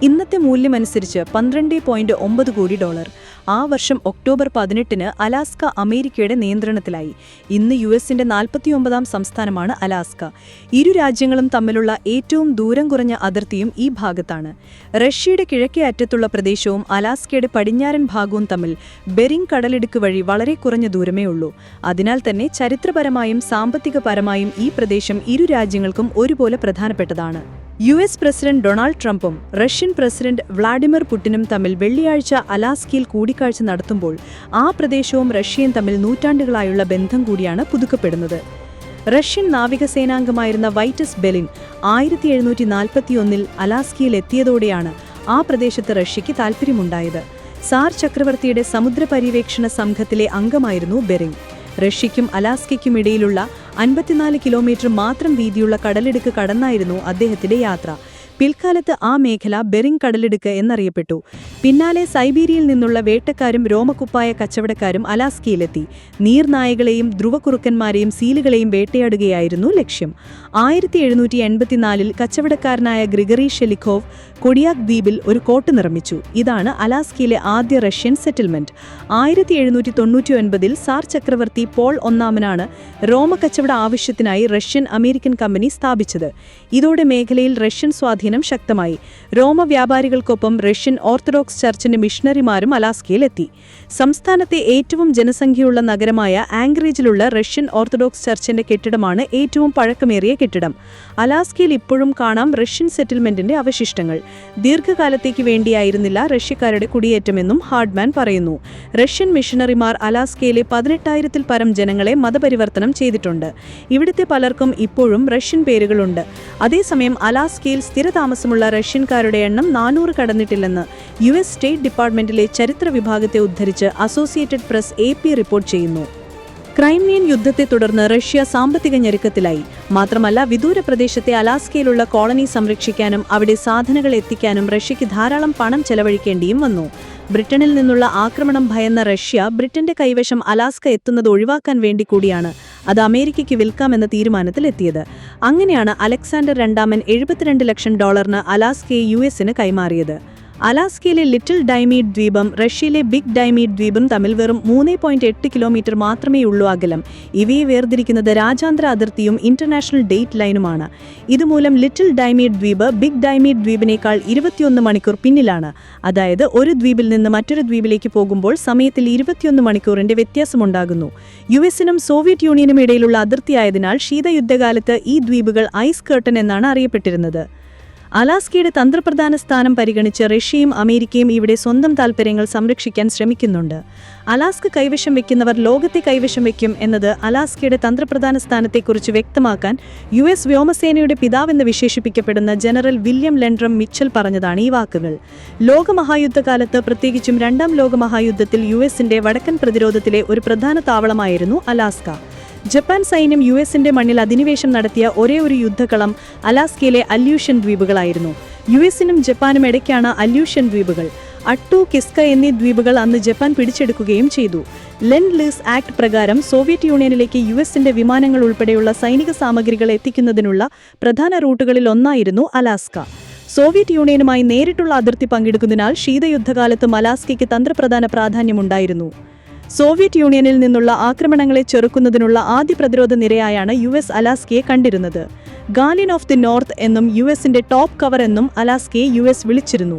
ഇന്നത്തെ മൂല്യമനുസരിച്ച് $12.9 കോടി. ആ വർഷം ഒക്ടോബർ 18-ന് അലാസ്ക അമേരിക്കയുടെ നിയന്ത്രണത്തിലായി. ഇന്ന് US-ന്റെ 49ാം സംസ്ഥാനമാണ് അലാസ്ക. ഇരു രാജ്യങ്ങളും തമ്മിലുള്ള ഏറ്റവും ദൂരം കുറഞ്ഞ അതിർത്തിയും ഈ ഭാഗത്താണ്. റഷ്യയുടെ കിഴക്കേ അറ്റത്തുള്ള പ്രദേശവും അലാസ്കയുടെ പടിഞ്ഞാറൻ ഭാഗവും തമ്മിൽ ബെറിംഗ് കടലിടുക്ക് വഴി വളരെ കുറഞ്ഞ ദൂരമേ ഉള്ളൂ. അതിനാൽ തന്നെ ചരിത്രപരമായും സാമ്പത്തികപരമായും ഈ പ്രദേശം ഇരു രാജ്യങ്ങൾക്കും ഒരുപോലെ പ്രധാനപ്പെട്ടതാണ്. US പ്രസിഡന്റ് ഡൊണാൾഡ് ട്രംപും റഷ്യൻ പ്രസിഡന്റ് വ്ളാഡിമിർ പുടിനും തമ്മിൽ വെള്ളിയാഴ്ച അലാസ്കയിൽ കൂടിക്കാഴ്ച നടത്തുമ്പോൾ ആ പ്രദേശവും റഷ്യയും തമ്മിൽ നൂറ്റാണ്ടുകളായുള്ള ബന്ധം കൂടിയാണ് പുതുക്കപ്പെടുന്നത്. റഷ്യൻ നാവികസേനാംഗമായിരുന്ന വൈറ്റസ് ബെലിൻ 1741-ൽ അലാസ്കയിൽ എത്തിയതോടെയാണ് ആ പ്രദേശത്ത് റഷ്യയ്ക്ക് താൽപ്പര്യമുണ്ടായത്. സാർ ചക്രവർത്തിയുടെ സമുദ്ര പര്യവേക്ഷണ സംഘത്തിലെ അംഗമായിരുന്നു ബെറിംഗ്. റഷ്യയ്ക്കും അലാസ്കയ്ക്കും ഇടയിലുള്ള 54 കിലോമീറ്റർ മാത്രം വീതിയുള്ള കടലിടുക്ക് കടന്നായിരുന്നു അദ്ദേഹത്തിന്റെ യാത്ര. പിൽക്കാലത്ത് ആ മേഖല ബെറിംഗ് കടലിടുക്ക് എന്നറിയപ്പെട്ടു. പിന്നാലെ സൈബീരിയയിൽ നിന്നുള്ള വേട്ടക്കാരും രോമക്കുപ്പായ കച്ചവടക്കാരും അലാസ്കയിലെത്തി. നീർനായകളെയും ധ്രുവക്കുറുക്കന്മാരെയും സീലുകളെയും വേട്ടയാടുകയായിരുന്നു ലക്ഷ്യം. 1784 കച്ചവടക്കാരനായ ഗ്രിഗറി ഷെലിഖോവ് കൊഡിയാക് ദ്വീപിൽ ഒരു കോട്ട നിർമ്മിച്ചു. ഇതാണ് അലാസ്കയിലെ ആദ്യ റഷ്യൻ സെറ്റിൽമെന്റ്. 1799 സാർ ചക്രവർത്തി പോൾ ഒന്നാമനാണ് രോമക്കച്ചവട ആവശ്യത്തിനായി റഷ്യൻ അമേരിക്കൻ കമ്പനി സ്ഥാപിച്ചത്. ഇതോടെ മേഖലയിൽ റഷ്യൻ സ്വാധീനം ശക്തമായി. റോമ വ്യാപാരികൾക്കൊപ്പം റഷ്യൻ ഓർത്തഡോക്സ് ചർച്ചിന്റെ മിഷണറിമാരും അലാസ്കയിലെത്തി. സംസ്ഥാനത്തെ ഏറ്റവും ജനസംഖ്യയുള്ള നഗരമായ ആംഗ്രേജിലുള്ള റഷ്യൻ ഓർത്തഡോക്സ് ചർച്ചിന്റെ കെട്ടിടമാണ് ഏറ്റവും പഴക്കമേറിയ കെട്ടിടം. അലാസ്കയിൽ ഇപ്പോഴും കാണാം റഷ്യൻ സെറ്റിൽമെന്റിന്റെ അവശിഷ്ടങ്ങൾ. ദീർഘകാലത്തേക്ക് വേണ്ടിയായിരുന്നില്ല റഷ്യക്കാരുടെ കുടിയേറ്റമെന്നും ഹാർഡ്മാൻ പറയുന്നു. റഷ്യൻ മിഷണറിമാർ അലാസ്കയിലെ 18,000-ൽ പരം ജനങ്ങളെ മതപരിവർത്തനം ചെയ്തിട്ടുണ്ട്. ഇവിടുത്തെ പലർക്കും ഇപ്പോഴും റഷ്യൻ പേരുകളുണ്ട്. അതേസമയം അലാസ്കയിൽ സ്ഥിരതാമസമുള്ള റഷ്യൻകാരുടെ എണ്ണം 400 കടന്നിട്ടില്ലെന്ന് US സ്റ്റേറ്റ് ഡിപ്പാർട്ട്മെന്റിലെ ചരിത്ര വിഭാഗത്തെ ഉദ്ധരിച്ച് അസോസിയേറ്റഡ് പ്രസ് AP റിപ്പോർട്ട് ചെയ്യുന്നു. ക്രൈമിയൻ യുദ്ധത്തെ തുടർന്ന് റഷ്യ സാമ്പത്തിക ഞെരുക്കത്തിലായി. മാത്രമല്ല, വിദൂര പ്രദേശത്തെ അലാസ്കയിലുള്ള കോളനി സംരക്ഷിക്കാനും അവിടെ സാധനങ്ങൾ എത്തിക്കാനും റഷ്യയ്ക്ക് ധാരാളം പണം ചെലവഴിക്കേണ്ടിയും വന്നു. ബ്രിട്ടനിൽ നിന്നുള്ള ആക്രമണം ഭയന്ന റഷ്യ ബ്രിട്ടന്റെ കൈവശം അലാസ്ക എത്തുന്നത് ഒഴിവാക്കാൻ വേണ്ടി കൂടിയാണ് അത് അമേരിക്കയ്ക്ക് വിൽക്കാമെന്ന തീരുമാനത്തിലെത്തിയത്. അങ്ങനെയാണ് അലക്സാണ്ടർ രണ്ടാമൻ $72 ലക്ഷം അലാസ്കയെ US-ന് കൈമാറിയത്. അലാസ്കയിലെ ലിറ്റിൽ ഡൈമീഡ് ദ്വീപം റഷ്യയിലെ ബിഗ് ഡൈമീഡ് ദ്വീപും തമ്മിൽ വെറും 3.8 കിലോമീറ്റർ മാത്രമേയുള്ളൂ അകലം. ഇവയെ വേർതിരിക്കുന്നത് രാജ്യാന്തര അതിർത്തിയും ഇന്റർനാഷണൽ ഡേറ്റ് ലൈനുമാണ്. ഇതുമൂലം ലിറ്റിൽ ഡൈമീഡ് ദ്വീപ് ബിഗ് ഡൈമീഡ് ദ്വീപിനേക്കാൾ 21 മണിക്കൂർ പിന്നിലാണ്. അതായത് ഒരു ദ്വീപിൽ നിന്ന് മറ്റൊരു ദ്വീപിലേക്ക് പോകുമ്പോൾ സമയത്തിൽ 21 മണിക്കൂറിന്റെ വ്യത്യാസമുണ്ടാകുന്നു. US-നും സോവിയറ്റ് യൂണിയനും ഇടയിലുള്ള അതിർത്തിയായതിനാൽ ശീതയുദ്ധകാലത്ത് ഈ ദ്വീപുകൾ ഐസ് കർട്ടൻ എന്നാണ് അറിയപ്പെട്ടിരുന്നത്. അലാസ്കയുടെ തന്ത്രപ്രധാന സ്ഥാനം പരിഗണിച്ച് റഷ്യയും അമേരിക്കയും ഇവിടെ സ്വന്തം താൽപ്പര്യങ്ങൾ സംരക്ഷിക്കാൻ ശ്രമിക്കുന്നുണ്ട്. അലാസ്ക കൈവശം വയ്ക്കുന്നവർ ലോകത്തെ കൈവശം വയ്ക്കും എന്നത് അലാസ്കയുടെ തന്ത്രപ്രധാന സ്ഥാനത്തെക്കുറിച്ച് വ്യക്തമാക്കാൻ US വ്യോമസേനയുടെ പിതാവെന്ന് വിശേഷിപ്പിക്കപ്പെടുന്ന ജനറൽ വില്യം ലെൻഡ്രം മിച്ചൽ പറഞ്ഞതാണ് ഈ വാക്കുകൾ. ലോകമഹായുദ്ധകാലത്ത്, പ്രത്യേകിച്ചും രണ്ടാം ലോകമഹായുദ്ധത്തിൽ US-ന്റെ വടക്കൻ പ്രതിരോധത്തിലെ ഒരു പ്രധാന താവളമായിരുന്നു അലാസ്ക. ജപ്പാൻ സൈന്യം US-ന്റെ മണ്ണിൽ അധിനിവേശം നടത്തിയ ഒരേയൊരു യുദ്ധക്കളം അലാസ്കയിലെ അല്യൂഷൻ ദ്വീപുകളായിരുന്നു. US-നും ജപ്പാനും ഇടയ്ക്കാണ് അല്യൂഷൻ ദ്വീപുകൾ. അട്ടു, കിസ്ക എന്നീ ദ്വീപുകൾ അന്ന് ജപ്പാൻ പിടിച്ചെടുക്കുകയും ചെയ്തു. ലെൻഡ് ലീസ് ആക്ട് പ്രകാരം സോവിയറ്റ് യൂണിയനിലേക്ക് US-ന്റെ വിമാനങ്ങൾ ഉൾപ്പെടെയുള്ള സൈനിക സാമഗ്രികൾ എത്തിക്കുന്നതിനുള്ള പ്രധാന റൂട്ടുകളിൽ ഒന്നായിരുന്നു അലാസ്ക. സോവിയറ്റ് യൂണിയനുമായി നേരിട്ടുള്ള അതിർത്തി പങ്കിടുന്നതിനാൽ ശീതയുദ്ധകാലത്തും അലാസ്കയ്ക്ക് തന്ത്രപ്രധാന പ്രാധാന്യമുണ്ടായിരുന്നു. സോവിയറ്റ് യൂണിയനിൽ നിന്നുള്ള ആക്രമണങ്ങളെ ചെറുക്കുന്നതിനുള്ള ആദ്യ പ്രതിരോധ നിരയായാണ് US അലാസ്കയെ കണ്ടിരുന്നത്. ഗാർഡിയൻ ഓഫ് ദി നോർത്ത് എന്നും US-ന്റെ ടോപ്പ് കവർ എന്നും അലാസ്കയെ US വിളിച്ചിരുന്നു.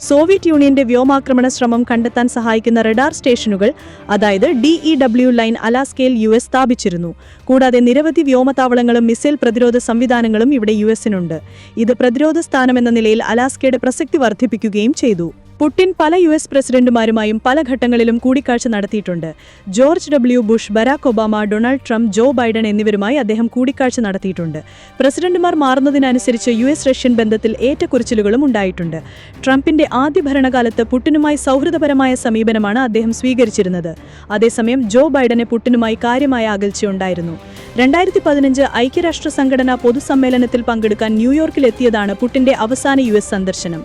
സോവിയറ്റ് യൂണിയന്റെ വ്യോമാക്രമണ ശ്രമം കണ്ടെത്താൻ സഹായിക്കുന്ന റഡാർ സ്റ്റേഷനുകൾ, അതായത് DEW ലൈൻ, അലാസ്കയിൽ US സ്ഥാപിച്ചിരുന്നു. കൂടാതെ നിരവധി വ്യോമതാവളങ്ങളും മിസൈൽ പ്രതിരോധ സംവിധാനങ്ങളും ഇവിടെ US-നുണ്ട്. ഇത് പ്രതിരോധ സ്ഥാനമെന്ന നിലയിൽ അലാസ്കയുടെ പ്രസക്തി വർദ്ധിപ്പിക്കുകയും ചെയ്തു. പുടിൻ പല US പ്രസിഡന്റുമാരുമായും പല ഘട്ടങ്ങളിലും കൂടിക്കാഴ്ച നടത്തിയിട്ടുണ്ട്. George W. Bush, Barack Obama, Donald Trump, Joe Biden എന്നിവരുമായി അദ്ദേഹം കൂടിക്കാഴ്ച നടത്തിയിട്ടുണ്ട്. പ്രസിഡന്റുമാർ മാറുന്നതിനനുസരിച്ച് US-റഷ്യൻ ബന്ധത്തിൽ ഏറ്റക്കുറച്ചിലുകളും ഉണ്ടായിട്ടുണ്ട്. ട്രംപിന്റെ ആദ്യ ഭരണകാലത്ത് പുടിനുമായി സൗഹൃദപരമായ സമീപനമാണ് അദ്ദേഹം സ്വീകരിച്ചിരുന്നത്. അതേസമയം ജോ ബൈഡന് പുടിനുമായി കാര്യമായ അകൽച്ചയുണ്ടായിരുന്നു. 2015 ഐക്യരാഷ്ട്ര സംഘടനാ പൊതുസമ്മേളനത്തിൽ പങ്കെടുക്കാൻ ന്യൂയോർക്കിൽ എത്തിയതാണ് പുടിന്റെ അവസാന US സന്ദർശനം.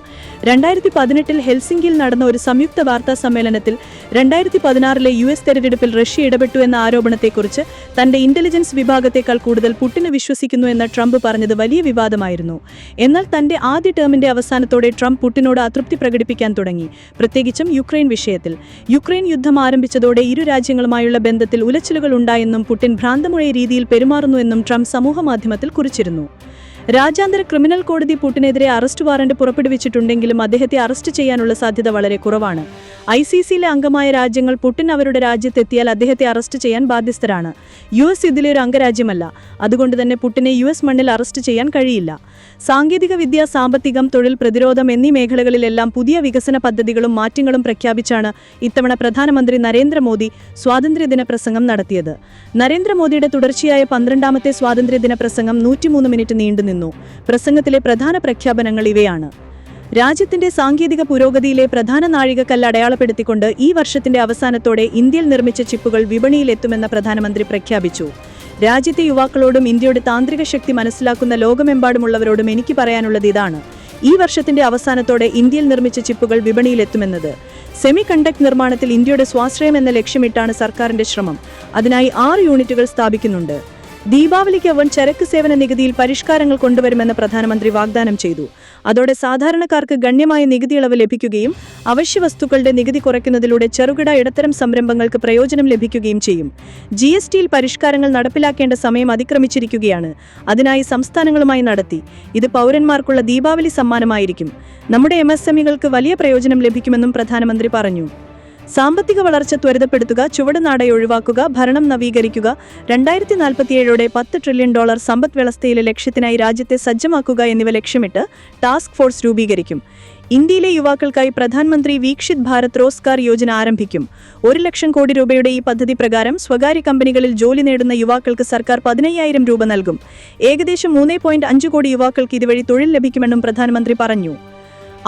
2018 ഹെൽസിംകിയിൽ നടന്ന ഒരു സംയുക്ത വാർത്താ സമ്മേളനത്തിൽ 2016 US തെരഞ്ഞെടുപ്പിൽ റഷ്യ ഇടപെട്ടു എന്ന ആരോപണത്തെക്കുറിച്ച് തന്റെ ഇന്റലിജൻസ് വിഭാഗത്തെക്കാൾ കൂടുതൽ പുടിനെ വിശ്വസിക്കുന്നു എന്ന് ട്രംപ് പറഞ്ഞത് വലിയ വിവാദമായിരുന്നു. എന്നാൽ തന്റെ ആദ്യ ടേമിന്റെ അവസാനത്തോടെ ട്രംപ് പുടിനോട് അതൃപ്തി പ്രകടിപ്പിക്കാൻ തുടങ്ങി, പ്രത്യേകിച്ചും യുക്രൈൻ വിഷയത്തിൽ. യുക്രൈൻ യുദ്ധം ആരംഭിച്ചതോടെ ഇരു രാജ്യങ്ങളുമായുള്ള ബന്ധത്തിൽ ഉലച്ചിലുകൾ ഉണ്ടായെന്നും പുടിൻ ഭ്രാന്തമായ രീതിയിൽ പെരുമാറുന്നുവെന്നും ട്രംപ് സമൂഹമാധ്യമത്തിൽ കുറിച്ചിരുന്നു. രാജ്യാന്തര ക്രിമിനൽ കോടതി പുടിനെതിരെ അറസ്റ്റ് വാറന്റ് പുറപ്പെടുവിച്ചിട്ടുണ്ടെങ്കിലും അദ്ദേഹത്തെ അറസ്റ്റ് ചെയ്യാനുള്ള സാധ്യത വളരെ കുറവാണ്. ICC-യിലെ അംഗമായ രാജ്യങ്ങൾ പുടിൻ അവരുടെ രാജ്യത്തെത്തിയാൽ അദ്ദേഹത്തെ അറസ്റ്റ് ചെയ്യാൻ ബാധ്യസ്ഥരാണ്. US ഇതിലെ ഒരു അംഗരാജ്യമല്ല. അതുകൊണ്ട് തന്നെ പുടിനെ US മണ്ണിൽ അറസ്റ്റ് ചെയ്യാൻ കഴിയില്ല. സാങ്കേതിക വിദ്യ, സാമ്പത്തികം, തൊഴിൽ, പ്രതിരോധം എന്നീ മേഖലകളിലെല്ലാം പുതിയ വികസന പദ്ധതികളും മാറ്റങ്ങളും പ്രഖ്യാപിച്ചാണ് ഇത്തവണ പ്രധാനമന്ത്രി നരേന്ദ്രമോദി സ്വാതന്ത്ര്യദിന പ്രസംഗം നടത്തിയത്. നരേന്ദ്രമോദിയുടെ തുടർച്ചയായ 12ാമത്തെ സ്വാതന്ത്ര്യദിന പ്രസംഗം 103 മിനിറ്റ് നീണ്ടുനിന്നു. പ്രസംഗത്തിലെ പ്രധാന പ്രഖ്യാപനങ്ങൾ ഇവയാണ്. രാജ്യത്തിന്റെ സാങ്കേതിക പുരോഗതിയിലെ പ്രധാന നാഴികക്കല്ല് അടയാളപ്പെടുത്തിക്കൊണ്ട് ഈ വർഷത്തിന്റെ അവസാനത്തോടെ ഇന്ത്യയിൽ നിർമ്മിച്ച ചിപ്പുകൾ വിപണിയിലെത്തുമെന്ന് പ്രധാനമന്ത്രി പ്രഖ്യാപിച്ചു. രാജ്യത്തെ യുവാക്കളോടും ഇന്ത്യയുടെ താന്ത്രിക ശക്തി മനസ്സിലാക്കുന്ന ലോകമെമ്പാടുമുള്ളവരോടും എനിക്ക് പറയാനുള്ളത് ഇതാണ്: ഈ വർഷത്തിന്റെ അവസാനത്തോടെ ഇന്ത്യയിൽ നിർമ്മിച്ച ചിപ്പുകൾ വിപണിയിലെത്തുമെന്നത്. സെമി കണ്ടക്ടർ നിർമ്മാണത്തിൽ ഇന്ത്യയുടെ സ്വാശ്രയം എന്ന ലക്ഷ്യമിട്ടാണ് സർക്കാരിന്റെ ശ്രമം. അതിനായി 6 യൂണിറ്റുകൾ സ്ഥാപിക്കുന്നുണ്ട്. ദീപാവലിക്ക് വൻ ചരക്ക് സേവന നികുതിയിൽ പരിഷ്കാരങ്ങൾ കൊണ്ടുവരുമെന്ന് പ്രധാനമന്ത്രി വാഗ്ദാനം ചെയ്തു. അതോടെ സാധാരണക്കാർക്ക് ഗണ്യമായ നികുതി ഇളവ് ലഭിക്കുകയും അവശ്യ വസ്തുക്കളുടെ നികുതി കുറയ്ക്കുന്നതിലൂടെ ചെറുകിട ഇടത്തരം സംരംഭങ്ങൾക്ക് പ്രയോജനം ലഭിക്കുകയും ചെയ്യും. GSTയിൽ പരിഷ്കാരങ്ങൾ നടപ്പിലാക്കേണ്ട സമയം അതിക്രമിച്ചിരിക്കുകയാണ്. അതിനായി സംസ്ഥാനങ്ങളുമായി നടത്തി. ഇത് പൗരന്മാർക്കുള്ള ദീപാവലി സമ്മാനമായിരിക്കും. നമ്മുടെ MSMEകൾക്ക് വലിയ പ്രയോജനം ലഭിക്കുമെന്നും പ്രധാനമന്ത്രി പറഞ്ഞു. സാമ്പത്തിക വളർച്ച ത്വരിതപ്പെടുത്തുക, ചുവടുനാടയെ ഒഴിവാക്കുക, ഭരണം നവീകരിക്കുക, 2047ഓടെ $10 ട്രില്യൺ സമ്പദ് വ്യവസ്ഥയിലെ ലക്ഷ്യത്തിനായി രാജ്യത്തെ സജ്ജമാക്കുക എന്നിവ ലക്ഷ്യമിട്ട് ടാസ്ക് ഫോഴ്സ് രൂപീകരിക്കും. ഇന്ത്യയിലെ യുവാക്കൾക്കായി പ്രധാനമന്ത്രി വീക്ഷിത് ഭാരത് റോസ്ഗാർ യോജന ആരംഭിക്കും. 1 ലക്ഷം കോടി രൂപയുടെ ഈ പദ്ധതി പ്രകാരം സ്വകാര്യ കമ്പനികളിൽ ജോലി നേടുന്ന യുവാക്കൾക്ക് സർക്കാർ 15,000 രൂപ നൽകും. ഏകദേശം 3.5 കോടി യുവാക്കൾക്ക് ഇതുവഴി തൊഴിൽ ലഭിക്കുമെന്നും പ്രധാനമന്ത്രി പറഞ്ഞു.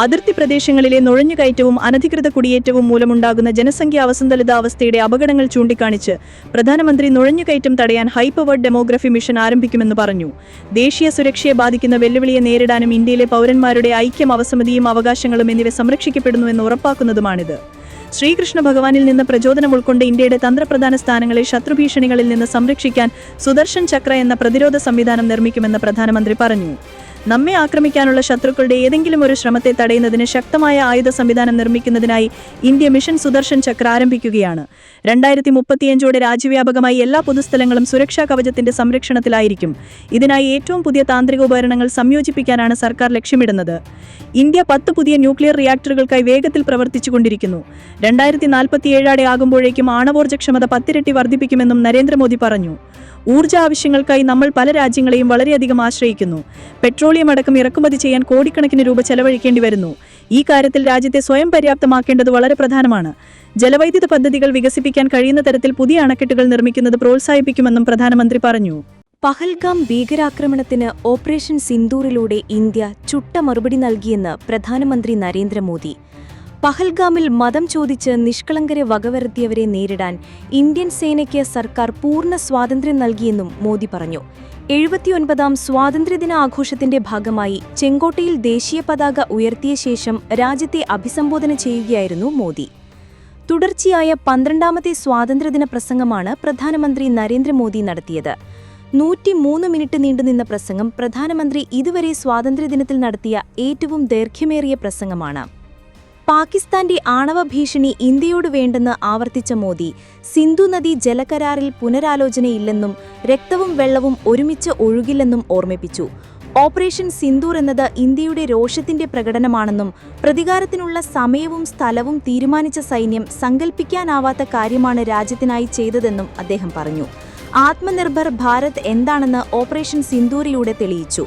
അതിർത്തി പ്രദേശങ്ങളിലെ നുഴഞ്ഞുകയറ്റവും അനധികൃത കുടിയേറ്റവും മൂലമുണ്ടാകുന്ന ജനസംഖ്യാ അവസന്തുലിതാവസ്ഥയുടെ അപകടങ്ങൾ ചൂണ്ടിക്കാണിച്ച് പ്രധാനമന്ത്രി നുഴഞ്ഞുകയറ്റം തടയാൻ ഹൈപവേർഡ് ഡെമോഗ്രഫി മിഷൻ ആരംഭിക്കുമെന്ന് പറഞ്ഞു. ദേശീയ സുരക്ഷയെ ബാധിക്കുന്ന വെല്ലുവിളിയെ നേരിടാനും ഇന്ത്യയിലെ പൗരന്മാരുടെ ഐക്യം, അവസമതിയും അവകാശങ്ങളും എന്നിവ സംരക്ഷിക്കപ്പെടുന്നുവെന്ന് ഉറപ്പാക്കുന്നതുമാണിത്. ശ്രീകൃഷ്ണ ഭഗവാനിൽ നിന്ന് പ്രചോദനം ഉൾക്കൊണ്ട് ഇന്ത്യയുടെ തന്ത്രപ്രധാന സ്ഥാനങ്ങളെ ശത്രുഭീഷണികളിൽ നിന്ന് സംരക്ഷിക്കാൻ സുദർശൻ ചക്ര എന്ന പ്രതിരോധ സംവിധാനം നിർമ്മിക്കുമെന്ന് പ്രധാനമന്ത്രി പറഞ്ഞു. നമ്മെ ആക്രമിക്കാനുള്ള ശത്രുക്കളുടെ ഏതെങ്കിലും ഒരു ശ്രമത്തെ തടയുന്നതിന് ശക്തമായ ആയുധ സംവിധാനം നിർമ്മിക്കുന്നതിനായി ഇന്ത്യ മിഷൻ സുദർശൻ ചക്ര ആരംഭിക്കുകയാണ്. 2035ഓടെ രാജ്യവ്യാപകമായി എല്ലാ പൊതുസ്ഥലങ്ങളും സുരക്ഷാ കവചത്തിന്റെ സംരക്ഷണത്തിലായിരിക്കും. ഇതിനായി ഏറ്റവും പുതിയ താന്ത്രിക ഉപകരണങ്ങൾ സംയോജിപ്പിക്കാനാണ് സർക്കാർ ലക്ഷ്യമിടുന്നത്. ഇന്ത്യ 10 പുതിയ ന്യൂക്ലിയർ റിയാക്ടറുകൾക്കായി വേഗത്തിൽ പ്രവർത്തിച്ചുകൊണ്ടിരിക്കുന്നു. 2047 ആകുമ്പോഴേക്കും ആണവോർജ്ജക്ഷമത 10 ഇരട്ടി വർദ്ധിപ്പിക്കുമെന്നും നരേന്ദ്രമോദി പറഞ്ഞു. ഊർജ്ജ ആവശ്യങ്ങൾക്കായി നമ്മൾ പല രാജ്യങ്ങളെയും വളരെയധികം ആശ്രയിക്കുന്നു. പെട്രോളിയം അടക്കം ഇറക്കുമതി ചെയ്യാൻ കോടിക്കണക്കിന് രൂപ ചെലവഴിക്കേണ്ടി വരുന്നു. ഈ കാര്യത്തിൽ രാജ്യത്തെ സ്വയം പര്യാപ്തമാക്കേണ്ടത് വളരെ പ്രധാനമാണ്. ജലവൈദ്യുത പദ്ധതികൾ വികസിപ്പിക്കാൻ കഴിയുന്ന തരത്തിൽ പുതിയ അണക്കെട്ടുകൾ നിർമ്മിക്കുന്നത് പ്രോത്സാഹിപ്പിക്കുമെന്നും പ്രധാനമന്ത്രി പറഞ്ഞു. പഹൽഗാം ഭീകരാക്രമണത്തിന് ഓപ്പറേഷൻ സിന്ദൂറിലൂടെ ഇന്ത്യ ചുട്ട മറുപടി നൽകിയെന്ന് പ്രധാനമന്ത്രി നരേന്ദ്രമോദി. പഹൽഗാമിൽ മതം ചോദിച്ച് നിഷ്കളങ്കരെ വകവരുത്തിയവരെ നേരിടാൻ ഇന്ത്യൻ സേനയ്ക്ക് സർക്കാർ പൂർണ്ണ സ്വാതന്ത്ര്യം നൽകിയെന്നും മോദി പറഞ്ഞു. 79ാം സ്വാതന്ത്ര്യദിന ആഘോഷത്തിന്റെ ഭാഗമായി ചെങ്കോട്ടയിൽ ദേശീയ പതാക ഉയർത്തിയ ശേഷം രാജ്യത്തെ അഭിസംബോധന ചെയ്യുകയായിരുന്നു മോദി. തുടർച്ചയായ 12ാമത്തെ സ്വാതന്ത്ര്യദിന പ്രസംഗമാണ് പ്രധാനമന്ത്രി നരേന്ദ്രമോദി നടത്തിയത്. 103 മിനിറ്റ് നീണ്ടുനിന്ന പ്രസംഗം പ്രധാനമന്ത്രി ഇതുവരെ സ്വാതന്ത്ര്യദിനത്തിൽ നടത്തിയ ഏറ്റവും ദൈർഘ്യമേറിയ പ്രസംഗമാണ്. പാകിസ്ഥാന്റെ ആണവ ഭീഷണി ഇന്ത്യയോട് വേണ്ടെന്ന് ആവർത്തിച്ച മോദി, സിന്ധു നദി ജലകരാറിൽ പുനരാലോചനയില്ലെന്നും രക്തവും വെള്ളവും ഒരുമിച്ച് ഒഴുകില്ലെന്നും ഓർമ്മിപ്പിച്ചു. ഓപ്പറേഷൻ സിന്ദൂർ എന്നത് ഇന്ത്യയുടെ രോഷത്തിന്റെ പ്രകടനമാണെന്നും പ്രതികാരത്തിനുള്ള സമയവും സ്ഥലവും തീരുമാനിച്ച സൈന്യം സങ്കൽപ്പിക്കാനാവാത്ത കാര്യമാണ് രാജ്യത്തിനായി ചെയ്തതെന്നും അദ്ദേഹം പറഞ്ഞു. ആത്മനിർഭർ ഭാരത് എന്താണെന്ന് ഓപ്പറേഷൻ സിന്ദൂരിലൂടെ തെളിയിച്ചു.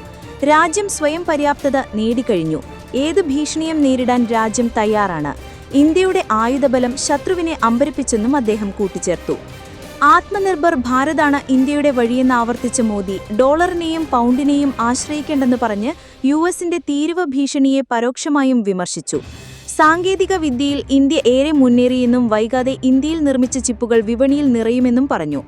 രാജ്യം സ്വയം പര്യാപ്തത നേടിക്കഴിഞ്ഞു. ഏത് ഭീഷണിയും നേരിടാൻ രാജ്യം തയ്യാറാണ്. ഇന്ത്യയുടെ ആയുധബലം ശത്രുവിനെ അമ്പരിപ്പിച്ചെന്നും അദ്ദേഹം കൂട്ടിച്ചേർത്തു. ആത്മനിർഭർ ഭാരതാണ് ഇന്ത്യയുടെ വഴിയെന്ന് ആവർത്തിച്ച മോദി, ഡോളറിനെയും പൗണ്ടിനെയും ആശ്രയിക്കേണ്ടെന്ന് പറഞ്ഞ് US-ന്റെ തീരുവ ഭീഷണിയെ പരോക്ഷമായും വിമർശിച്ചു. സാങ്കേതിക വിദ്യയിൽ ഇന്ത്യ ഏറെ മുന്നേറിയെന്നും വൈകാതെ ഇന്ത്യയിൽ നിർമ്മിച്ച ചിപ്പുകൾ വിപണിയിൽ നിറയുമെന്നും പറഞ്ഞു.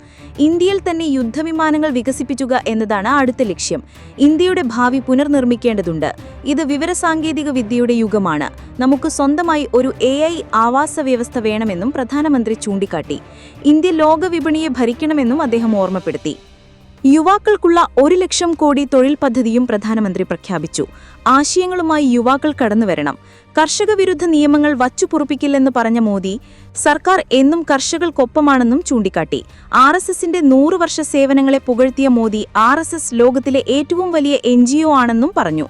ഇന്ത്യയിൽ തന്നെ യുദ്ധവിമാനങ്ങൾ വികസിപ്പിക്കുക എന്നതാണ് അടുത്ത ലക്ഷ്യം. ഇന്ത്യയുടെ ഭാവി പുനർനിർമ്മിക്കേണ്ടതുണ്ട്. ഇത് വിവരസാങ്കേതിക വിദ്യയുടെ യുഗമാണ്. നമുക്ക് സ്വന്തമായി ഒരു AI ആവാസ വ്യവസ്ഥ വേണമെന്നും പ്രധാനമന്ത്രി ചൂണ്ടിക്കാട്ടി. ഇന്ത്യ ലോകവിപണിയെ ഭരിക്കണമെന്നും അദ്ദേഹം ഓർമ്മപ്പെടുത്തി. യുവാക്കൾക്കുള്ള 1 ലക്ഷം കോടി തൊഴിൽ പദ്ധതിയും പ്രധാനമന്ത്രി പ്രഖ്യാപിച്ചു. ആശയങ്ങളുമായി യുവാക്കൾ കടന്നുവരണം. കർഷക വിരുദ്ധ നിയമങ്ങൾ വച്ചുപുറപ്പിക്കില്ലെന്ന് പറഞ്ഞ മോദി, സർക്കാർ എന്നും കർഷകർക്കൊപ്പമാണെന്നും ചൂണ്ടിക്കാട്ടി. RSSന്റെ 100 വർഷ സേവനങ്ങളെ പുകഴ്ത്തിയ മോദി, RSS ലോകത്തിലെ ഏറ്റവും വലിയ NGO ആണെന്നും പറഞ്ഞു.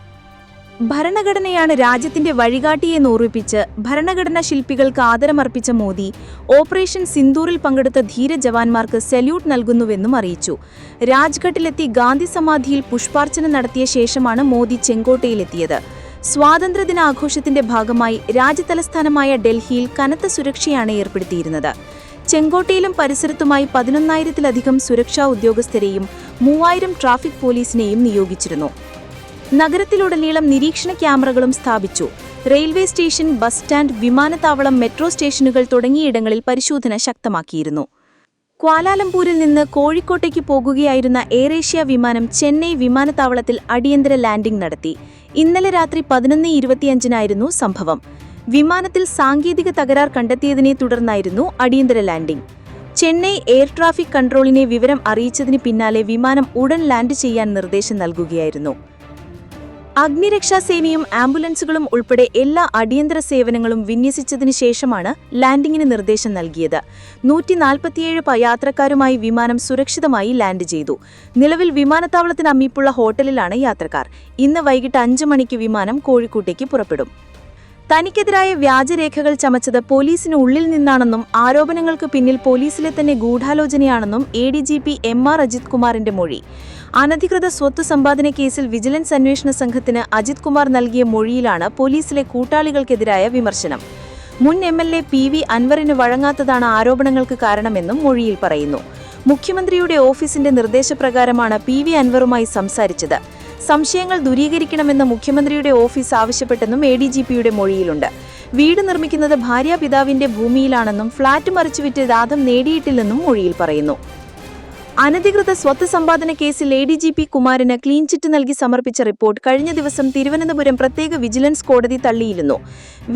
ഭരണഘടനയാണ് രാജ്യത്തിന്റെ വഴികാട്ടിയെന്ന് ഓർമ്മിപ്പിച്ച് ഭരണഘടനാ ശില്പികൾക്ക് ആദരമർപ്പിച്ച മോദി, ഓപ്പറേഷൻ സിന്ദൂറിൽ പങ്കെടുത്ത ധീര ജവാന്മാർക്ക് സല്യൂട്ട് നൽകുന്നുവെന്നും അറിയിച്ചു. രാജ്ഘട്ടിലെത്തി ഗാന്ധി സമാധിയിൽ പുഷ്പാർച്ചന നടത്തിയ ശേഷമാണ് മോദി ചെങ്കോട്ടയിലെത്തിയത്. സ്വാതന്ത്ര്യദിനാഘോഷത്തിന്റെ ഭാഗമായി രാജ്യതലസ്ഥാനമായ ഡൽഹിയിൽ കനത്ത സുരക്ഷയാണ് ഏർപ്പെടുത്തിയിരുന്നത്. ചെങ്കോട്ടയിലും പരിസരത്തുമായി 11,000-ലധികം സുരക്ഷാ ഉദ്യോഗസ്ഥരെയും 3,000 ട്രാഫിക് പോലീസിനെയും നിയോഗിച്ചിരുന്നു. നഗരത്തിലുടനീളം നിരീക്ഷണ ക്യാമറകളും സ്ഥാപിച്ചു. റെയിൽവേ സ്റ്റേഷൻ, ബസ് സ്റ്റാൻഡ്, വിമാനത്താവളം, മെട്രോ സ്റ്റേഷനുകൾ തുടങ്ങിയിടങ്ങളിൽ പരിശോധന ശക്തമാക്കിയിരുന്നു. ക്വാലാലംപൂരിൽ നിന്ന് കോഴിക്കോട്ടേക്ക് പോകുകയായിരുന്ന എയർ ഏഷ്യ വിമാനം ചെന്നൈ വിമാനത്താവളത്തിൽ അടിയന്തര ലാൻഡിംഗ് നടത്തി. ഇന്നലെ രാത്രി 11:25 സംഭവം. വിമാനത്തിൽ സാങ്കേതിക തകരാർ കണ്ടെത്തിയതിനെ തുടർന്നായിരുന്നു അടിയന്തര ലാൻഡിംഗ്. ചെന്നൈ എയർ ട്രാഫിക് കൺട്രോളിനെ വിവരം അറിയിച്ചതിന് പിന്നാലെ വിമാനം ഉടൻ ലാൻഡ് ചെയ്യാൻ നിർദ്ദേശം നൽകുകയായിരുന്നു. അഗ്നിരക്ഷാസേനയും ആംബുലൻസുകളും ഉൾപ്പെടെ എല്ലാ അടിയന്തര സേവനങ്ങളും വിന്യസിച്ചതിനു ശേഷമാണ് ലാൻഡിംഗിന് നിർദ്ദേശം നൽകിയത്. 147 യാത്രക്കാരുമായി വിമാനം സുരക്ഷിതമായി ലാൻഡ് ചെയ്തു. നിലവിൽ വിമാനത്താവളത്തിന് അമീപ്പുള്ള ഹോട്ടലിലാണ് യാത്രക്കാർ. ഇന്ന് വൈകിട്ട് 5 മണിക്ക് വിമാനം കോഴിക്കോട്ടേക്ക് പുറപ്പെടും. തനിക്കെതിരായ വ്യാജരേഖകൾ ചമച്ചത് പോലീസിന് ഉള്ളിൽ നിന്നാണെന്നും ആരോപണങ്ങൾക്ക് പിന്നിൽ പോലീസിലെ തന്നെ ഗൂഢാലോചനയാണെന്നും ADGP MR അജിത് കുമാറിന്റെ മൊഴി. അനധികൃത സ്വത്ത് സമ്പാദന കേസിൽ വിജിലൻസ് അന്വേഷണ സംഘത്തിന് അജിത് കുമാർ നൽകിയ മൊഴിയിലാണ് പോലീസിലെ കൂട്ടാളികൾക്കെതിരായ വിമർശനം. മുൻ MLA PV അൻവറിന് വഴങ്ങാത്തതാണ് ആരോപണങ്ങൾക്ക് കാരണമെന്നും മൊഴിയിൽ പറയുന്നു. മുഖ്യമന്ത്രിയുടെ ഓഫീസിന്റെ നിർദ്ദേശപ്രകാരമാണ് PV അൻവറുമായി സംസാരിച്ചത്. സംശയങ്ങൾ ദൂരീകരിക്കണമെന്ന് മുഖ്യമന്ത്രിയുടെ ഓഫീസ് ആവശ്യപ്പെട്ടെന്നും ADGPയുടെ മൊഴിയിലുണ്ട്. വീട് നിർമ്മിക്കുന്നത് ഭാര്യാപിതാവിന്റെ ഭൂമിയിലാണെന്നും ഫ്ളാറ്റ് മറിച്ചുവിറ്റ് ലാഭം നേടിയിട്ടില്ലെന്നും മൊഴിയിൽ പറയുന്നു. അനധികൃത സ്വത്ത് സമ്പാദന കേസിൽ ADGP കുമാറിന് ക്ലീൻ ചിറ്റ് നൽകി സമർപ്പിച്ച റിപ്പോർട്ട് കഴിഞ്ഞ ദിവസം തിരുവനന്തപുരം പ്രത്യേക വിജിലൻസ് കോടതി തള്ളിയിരുന്നു.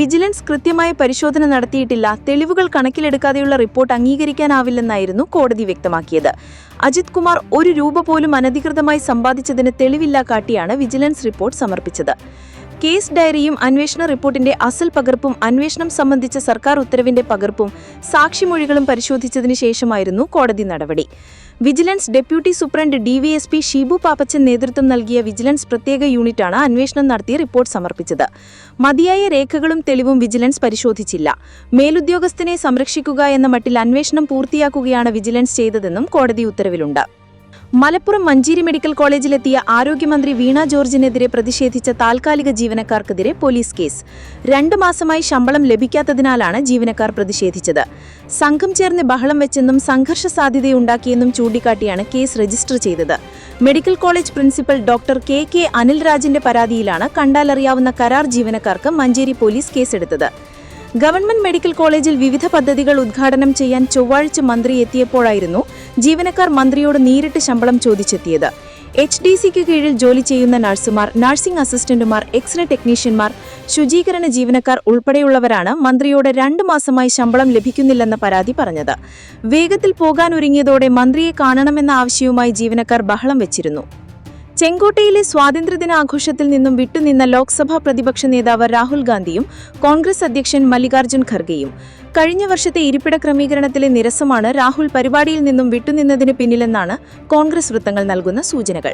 വിജിലൻസ് കൃത്യമായ പരിശോധന നടത്തിയിട്ടില്ല, തെളിവുകൾ കണക്കിലെടുക്കാതെയുള്ള റിപ്പോർട്ട് അംഗീകരിക്കാനാവില്ലെന്നായിരുന്നു കോടതി വ്യക്തമാക്കിയത്. അജിത് കുമാർ 1 രൂപ പോലും അനധികൃതമായി സമ്പാദിച്ചതിന് തെളിവില്ല കാട്ടിയാണ് വിജിലൻസ് റിപ്പോർട്ട് സമർപ്പിച്ചത്. കേസ് ഡയറിയും അന്വേഷണ റിപ്പോർട്ടിന്റെ അസൽ പകർപ്പും അന്വേഷണം സംബന്ധിച്ച സർക്കാർ ഉത്തരവിന്റെ പകർപ്പും സാക്ഷിമൊഴികളും പരിശോധിച്ചതിനു ശേഷമായിരുന്നു കോടതി നടപടി. Vigilance deputy superintendent DVSP Shibu Pappachan നേതൃത്വം നൽകിയ വിജിലൻസ് പ്രത്യേക യൂണിറ്റാണ് അന്വേഷണം നടത്തി റിപ്പോർട്ട് സമർപ്പിച്ചത്. മതിയായ രേഖകളും തെളിവും വിജിലൻസ് പരിശോധിച്ചില്ല. മേലുദ്യോഗസ്ഥനെ സംരക്ഷിക്കുക എന്ന മട്ടിൽ അന്വേഷണം പൂർത്തിയാക്കുകയാണ് വിജിലൻസ് ചെയ്തതെന്നും കോടതി ഉത്തരവിലുണ്ട്. മലപ്പുറം മഞ്ചേരി മെഡിക്കൽ കോളേജിലെത്തിയ ആരോഗ്യമന്ത്രി വീണ ജോർജിനെതിരെ പ്രതിഷേധിച്ച താൽക്കാലിക ജീവനക്കാർക്കെതിരെ പോലീസ് കേസ്. 2 മാസമായി ശമ്പളം ലഭിക്കാത്തതിനാലാണ് ജീവനക്കാർ പ്രതിഷേധിച്ചത്. സംഘം ചേർന്ന് ബഹളം വെച്ചെന്നും സംഘർഷ സാധ്യതയുണ്ടാക്കിയെന്നും ചൂണ്ടിക്കാട്ടിയാണ് കേസ് രജിസ്റ്റർ ചെയ്തത്. Medical college principal doctor KK അനിൽരാജിന്റെ പരാതിയിലാണ് കണ്ടാലറിയാവുന്ന കരാർ ജീവനക്കാർക്ക് മഞ്ചേരി പോലീസ് കേസെടുത്തത്. ഗവൺമെന്റ് മെഡിക്കൽ കോളേജിൽ വിവിധ പദ്ധതികൾ ഉദ്ഘാടനം ചെയ്യാൻ ചൊവ്വാഴ്ച മന്ത്രി എത്തിയപ്പോഴായിരുന്നു ജീവനക്കാർ മന്ത്രിയോട് നേരിട്ട് ശമ്പളം ചോദിച്ചെത്തിയത്. HDCക്ക് കീഴിൽ ജോലി ചെയ്യുന്ന നഴ്സുമാർ, നഴ്സിംഗ് അസിസ്റ്റന്റുമാർ, എക്സ്റേ ടെക്നീഷ്യന്മാർ, ശുചീകരണ ജീവനക്കാർ ഉൾപ്പെടെയുള്ളവരാണ് മന്ത്രിയോട് 2 മാസമായി ശമ്പളം ലഭിക്കുന്നില്ലെന്ന പരാതി പറഞ്ഞത്. വേഗത്തിൽ പോകാനൊരുങ്ങിയതോടെ മന്ത്രിയെ കാണണമെന്ന ആവശ്യവുമായി ജീവനക്കാർ ബഹളം വെച്ചിരുന്നു. ചെങ്കോട്ടയിലെ സ്വാതന്ത്ര്യദിനാഘോഷത്തിൽ നിന്നും വിട്ടുനിന്ന ലോക്സഭാ പ്രതിപക്ഷ നേതാവ് രാഹുൽ ഗാന്ധിയും കോൺഗ്രസ് അധ്യക്ഷൻ മല്ലികാർജ്ജുൻ ഖർഗെയും. കഴിഞ്ഞ വർഷത്തെ ഇരിപ്പിട ക്രമീകരണത്തിലെ നിരസമാണ് രാഹുൽ പരിപാടിയിൽ നിന്നും വിട്ടുനിന്നതിന് പിന്നിലെന്നാണ് കോൺഗ്രസ് വൃത്തങ്ങൾ നൽകുന്ന സൂചനകൾ.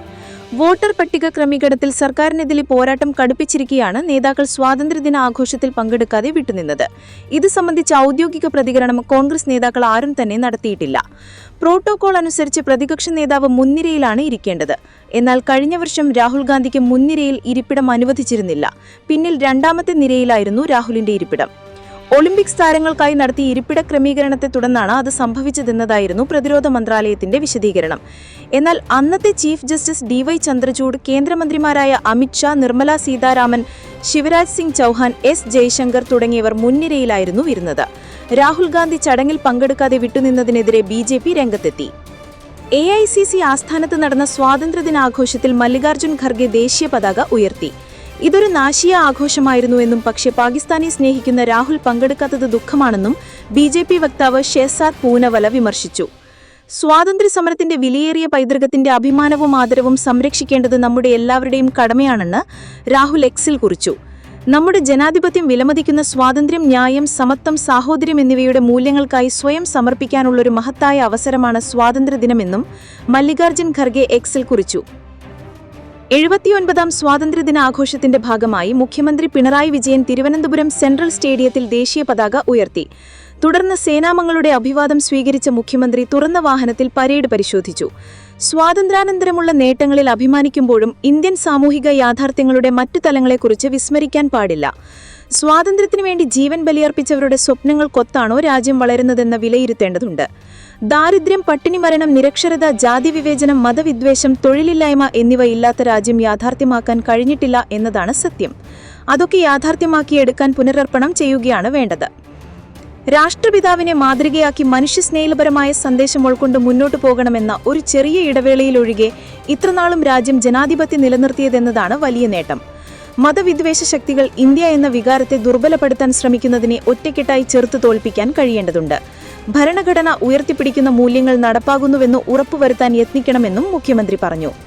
വോട്ടർ പട്ടിക ക്രമീകരണത്തിൽ സർക്കാരിനെതിരെ പോരാട്ടം കടുപ്പിച്ചിരിക്കെയാണ് നേതാക്കൾ സ്വാതന്ത്ര്യദിന ആഘോഷത്തിൽ പങ്കെടുക്കാതെ വിട്ടുനിന്നത്. ഇത് സംബന്ധിച്ച ഔദ്യോഗിക പ്രതികരണം കോൺഗ്രസ് നേതാക്കൾ ആരും തന്നെ നടത്തിയിട്ടില്ല. പ്രോട്ടോകോൾ അനുസരിച്ച് പ്രതിപക്ഷ നേതാവ് മുൻനിരയിലാണ് ഇരിക്കേണ്ടത്. എന്നാൽ കഴിഞ്ഞ വർഷം രാഹുൽ ഗാന്ധിക്ക് മുൻനിരയിൽ ഇരിപ്പിടം അനുവദിച്ചിരുന്നില്ല. പിന്നിൽ 2ാമത്തെ നിരയിലായിരുന്നു രാഹുലിന്റെ ഇരിപ്പിടം. ഒളിമ്പിക്സ് താരങ്ങൾക്കായി നടത്തിയ ഇരിപ്പിട ക്രമീകരണത്തെ തുടർന്നാണ് അത് സംഭവിച്ചതെന്നതായിരുന്നു പ്രതിരോധ മന്ത്രാലയത്തിന്റെ വിശദീകരണം. എന്നാൽ അന്നത്തെ ചീഫ് ജസ്റ്റിസ് DY ചന്ദ്രചൂഡ്, കേന്ദ്രമന്ത്രിമാരായ അമിത് ഷാ, നിർമ്മല സീതാരാമൻ, ശിവരാജ് സിംഗ് ചൌഹാൻ, S ജയശങ്കർ തുടങ്ങിയവർ മുൻനിരയിലായിരുന്നു ഇരുന്നത്. രാഹുൽ ഗാന്ധി ചടങ്ങിൽ പങ്കെടുക്കാതെ വിട്ടുനിന്നതിനെതിരെ BJP രംഗത്തെത്തി. AICC ആസ്ഥാനത്ത് നടന്ന സ്വാതന്ത്ര്യദിനാഘോഷത്തിൽ മല്ലികാർജ്ജുൻ ഖർഗെ ദേശീയ പതാക ഉയർത്തി. ഇതൊരു നാശീയ ആഘോഷമായിരുന്നുവെന്നും പക്ഷേ പാകിസ്ഥാനെ സ്നേഹിക്കുന്ന രാഹുൽ പങ്കെടുക്കാത്തത് ദുഃഖമാണെന്നും BJP വക്താവ് ഷെഹ്സാദ് പൂനവല വിമർശിച്ചു. സ്വാതന്ത്ര്യസമരത്തിന്റെ വിലയേറിയ പൈതൃകത്തിന്റെ അഭിമാനവും ആദരവും സംരക്ഷിക്കേണ്ടത് നമ്മുടെ എല്ലാവരുടെയും കടമയാണെന്ന് രാഹുൽ എക്സിൽ കുറിച്ചു. നമ്മുടെ ജനാധിപത്യം വിലമതിക്കുന്ന സ്വാതന്ത്ര്യം, ന്യായം, സമത്വം, സാഹോദര്യം എന്നിവയുടെ മൂല്യങ്ങൾക്കായി സ്വയം സമർപ്പിക്കാനുള്ളൊരു മഹത്തായ അവസരമാണ് സ്വാതന്ത്ര്യദിനമെന്നും മല്ലികാർജ്ജുൻ ഖർഗെ എക്സിൽ കുറിച്ചു. 79ാം സ്വാതന്ത്ര്യദിന ആഘോഷത്തിന്റെ ഭാഗമായി മുഖ്യമന്ത്രി പിണറായി വിജയൻ തിരുവനന്തപുരം സെൻട്രൽ സ്റ്റേഡിയത്തിൽ ദേശീയ പതാക ഉയർത്തി. തുടർന്ന് സേനാംഗങ്ങളുടെ അഭിവാദം സ്വീകരിച്ച മുഖ്യമന്ത്രി തുറന്ന വാഹനത്തിൽ പരേഡ് പരിശോധിച്ചു. സ്വാതന്ത്ര്യാനന്തരമുള്ള നേട്ടങ്ങളിൽ അഭിമാനിക്കുമ്പോഴും ഇന്ത്യൻ സാമൂഹിക യാഥാർത്ഥ്യങ്ങളുടെ മറ്റു തലങ്ങളെക്കുറിച്ച് വിസ്മരിക്കാൻ പാടില്ല. സ്വാതന്ത്ര്യത്തിനു വേണ്ടി ജീവൻ ബലിയർപ്പിച്ചവരുടെ സ്വപ്നങ്ങൾക്കൊത്താണോ രാജ്യം വളരുന്നതെന്ന് വിലയിരുത്തേണ്ടതുണ്ട്. ദാരിദ്ര്യം, പട്ടിണി മരണം, നിരക്ഷരത, ജാതി വിവേചനം, മതവിദ്വേഷം, തൊഴിലില്ലായ്മ എന്നിവ ഇല്ലാത്ത രാജ്യം യാഥാർത്ഥ്യമാക്കാൻ കഴിഞ്ഞിട്ടില്ല എന്നതാണ് സത്യം. അതൊക്കെ യാഥാർത്ഥ്യമാക്കിയെടുക്കാൻ പുനരർപ്പണം ചെയ്യുകയാണ് വേണ്ടത്. രാഷ്ട്രപിതാവിനെ മാതൃകയാക്കി മനുഷ്യസ്നേഹപരമായ സന്ദേശം ഉൾക്കൊണ്ട് മുന്നോട്ടു പോകണമെന്ന ഒരു ചെറിയ ഇടവേളയിലൊഴികെ ഇത്രനാളും രാജ്യം ജനാധിപത്യം നിലനിർത്തിയതെന്നതാണ് വലിയ നേട്ടം. മതവിദ്വേഷ ശക്തികൾ ഇന്ത്യ എന്ന വികാരത്തെ ദുർബലപ്പെടുത്താൻ ശ്രമിക്കുന്നതിനെ ഒറ്റക്കെട്ടായി ചെറുത്തു തോൽപ്പിക്കാൻ കഴിയേണ്ടതുണ്ട്. ഭരണഘടന ഉയർത്തിപ്പിടിക്കുന്ന മൂല്യങ്ങൾ നടപ്പാകുന്നുവെന്ന് ഉറപ്പുവരുത്താൻ യത്നിക്കണമെന്നും മുഖ്യമന്ത്രി പറഞ്ഞു.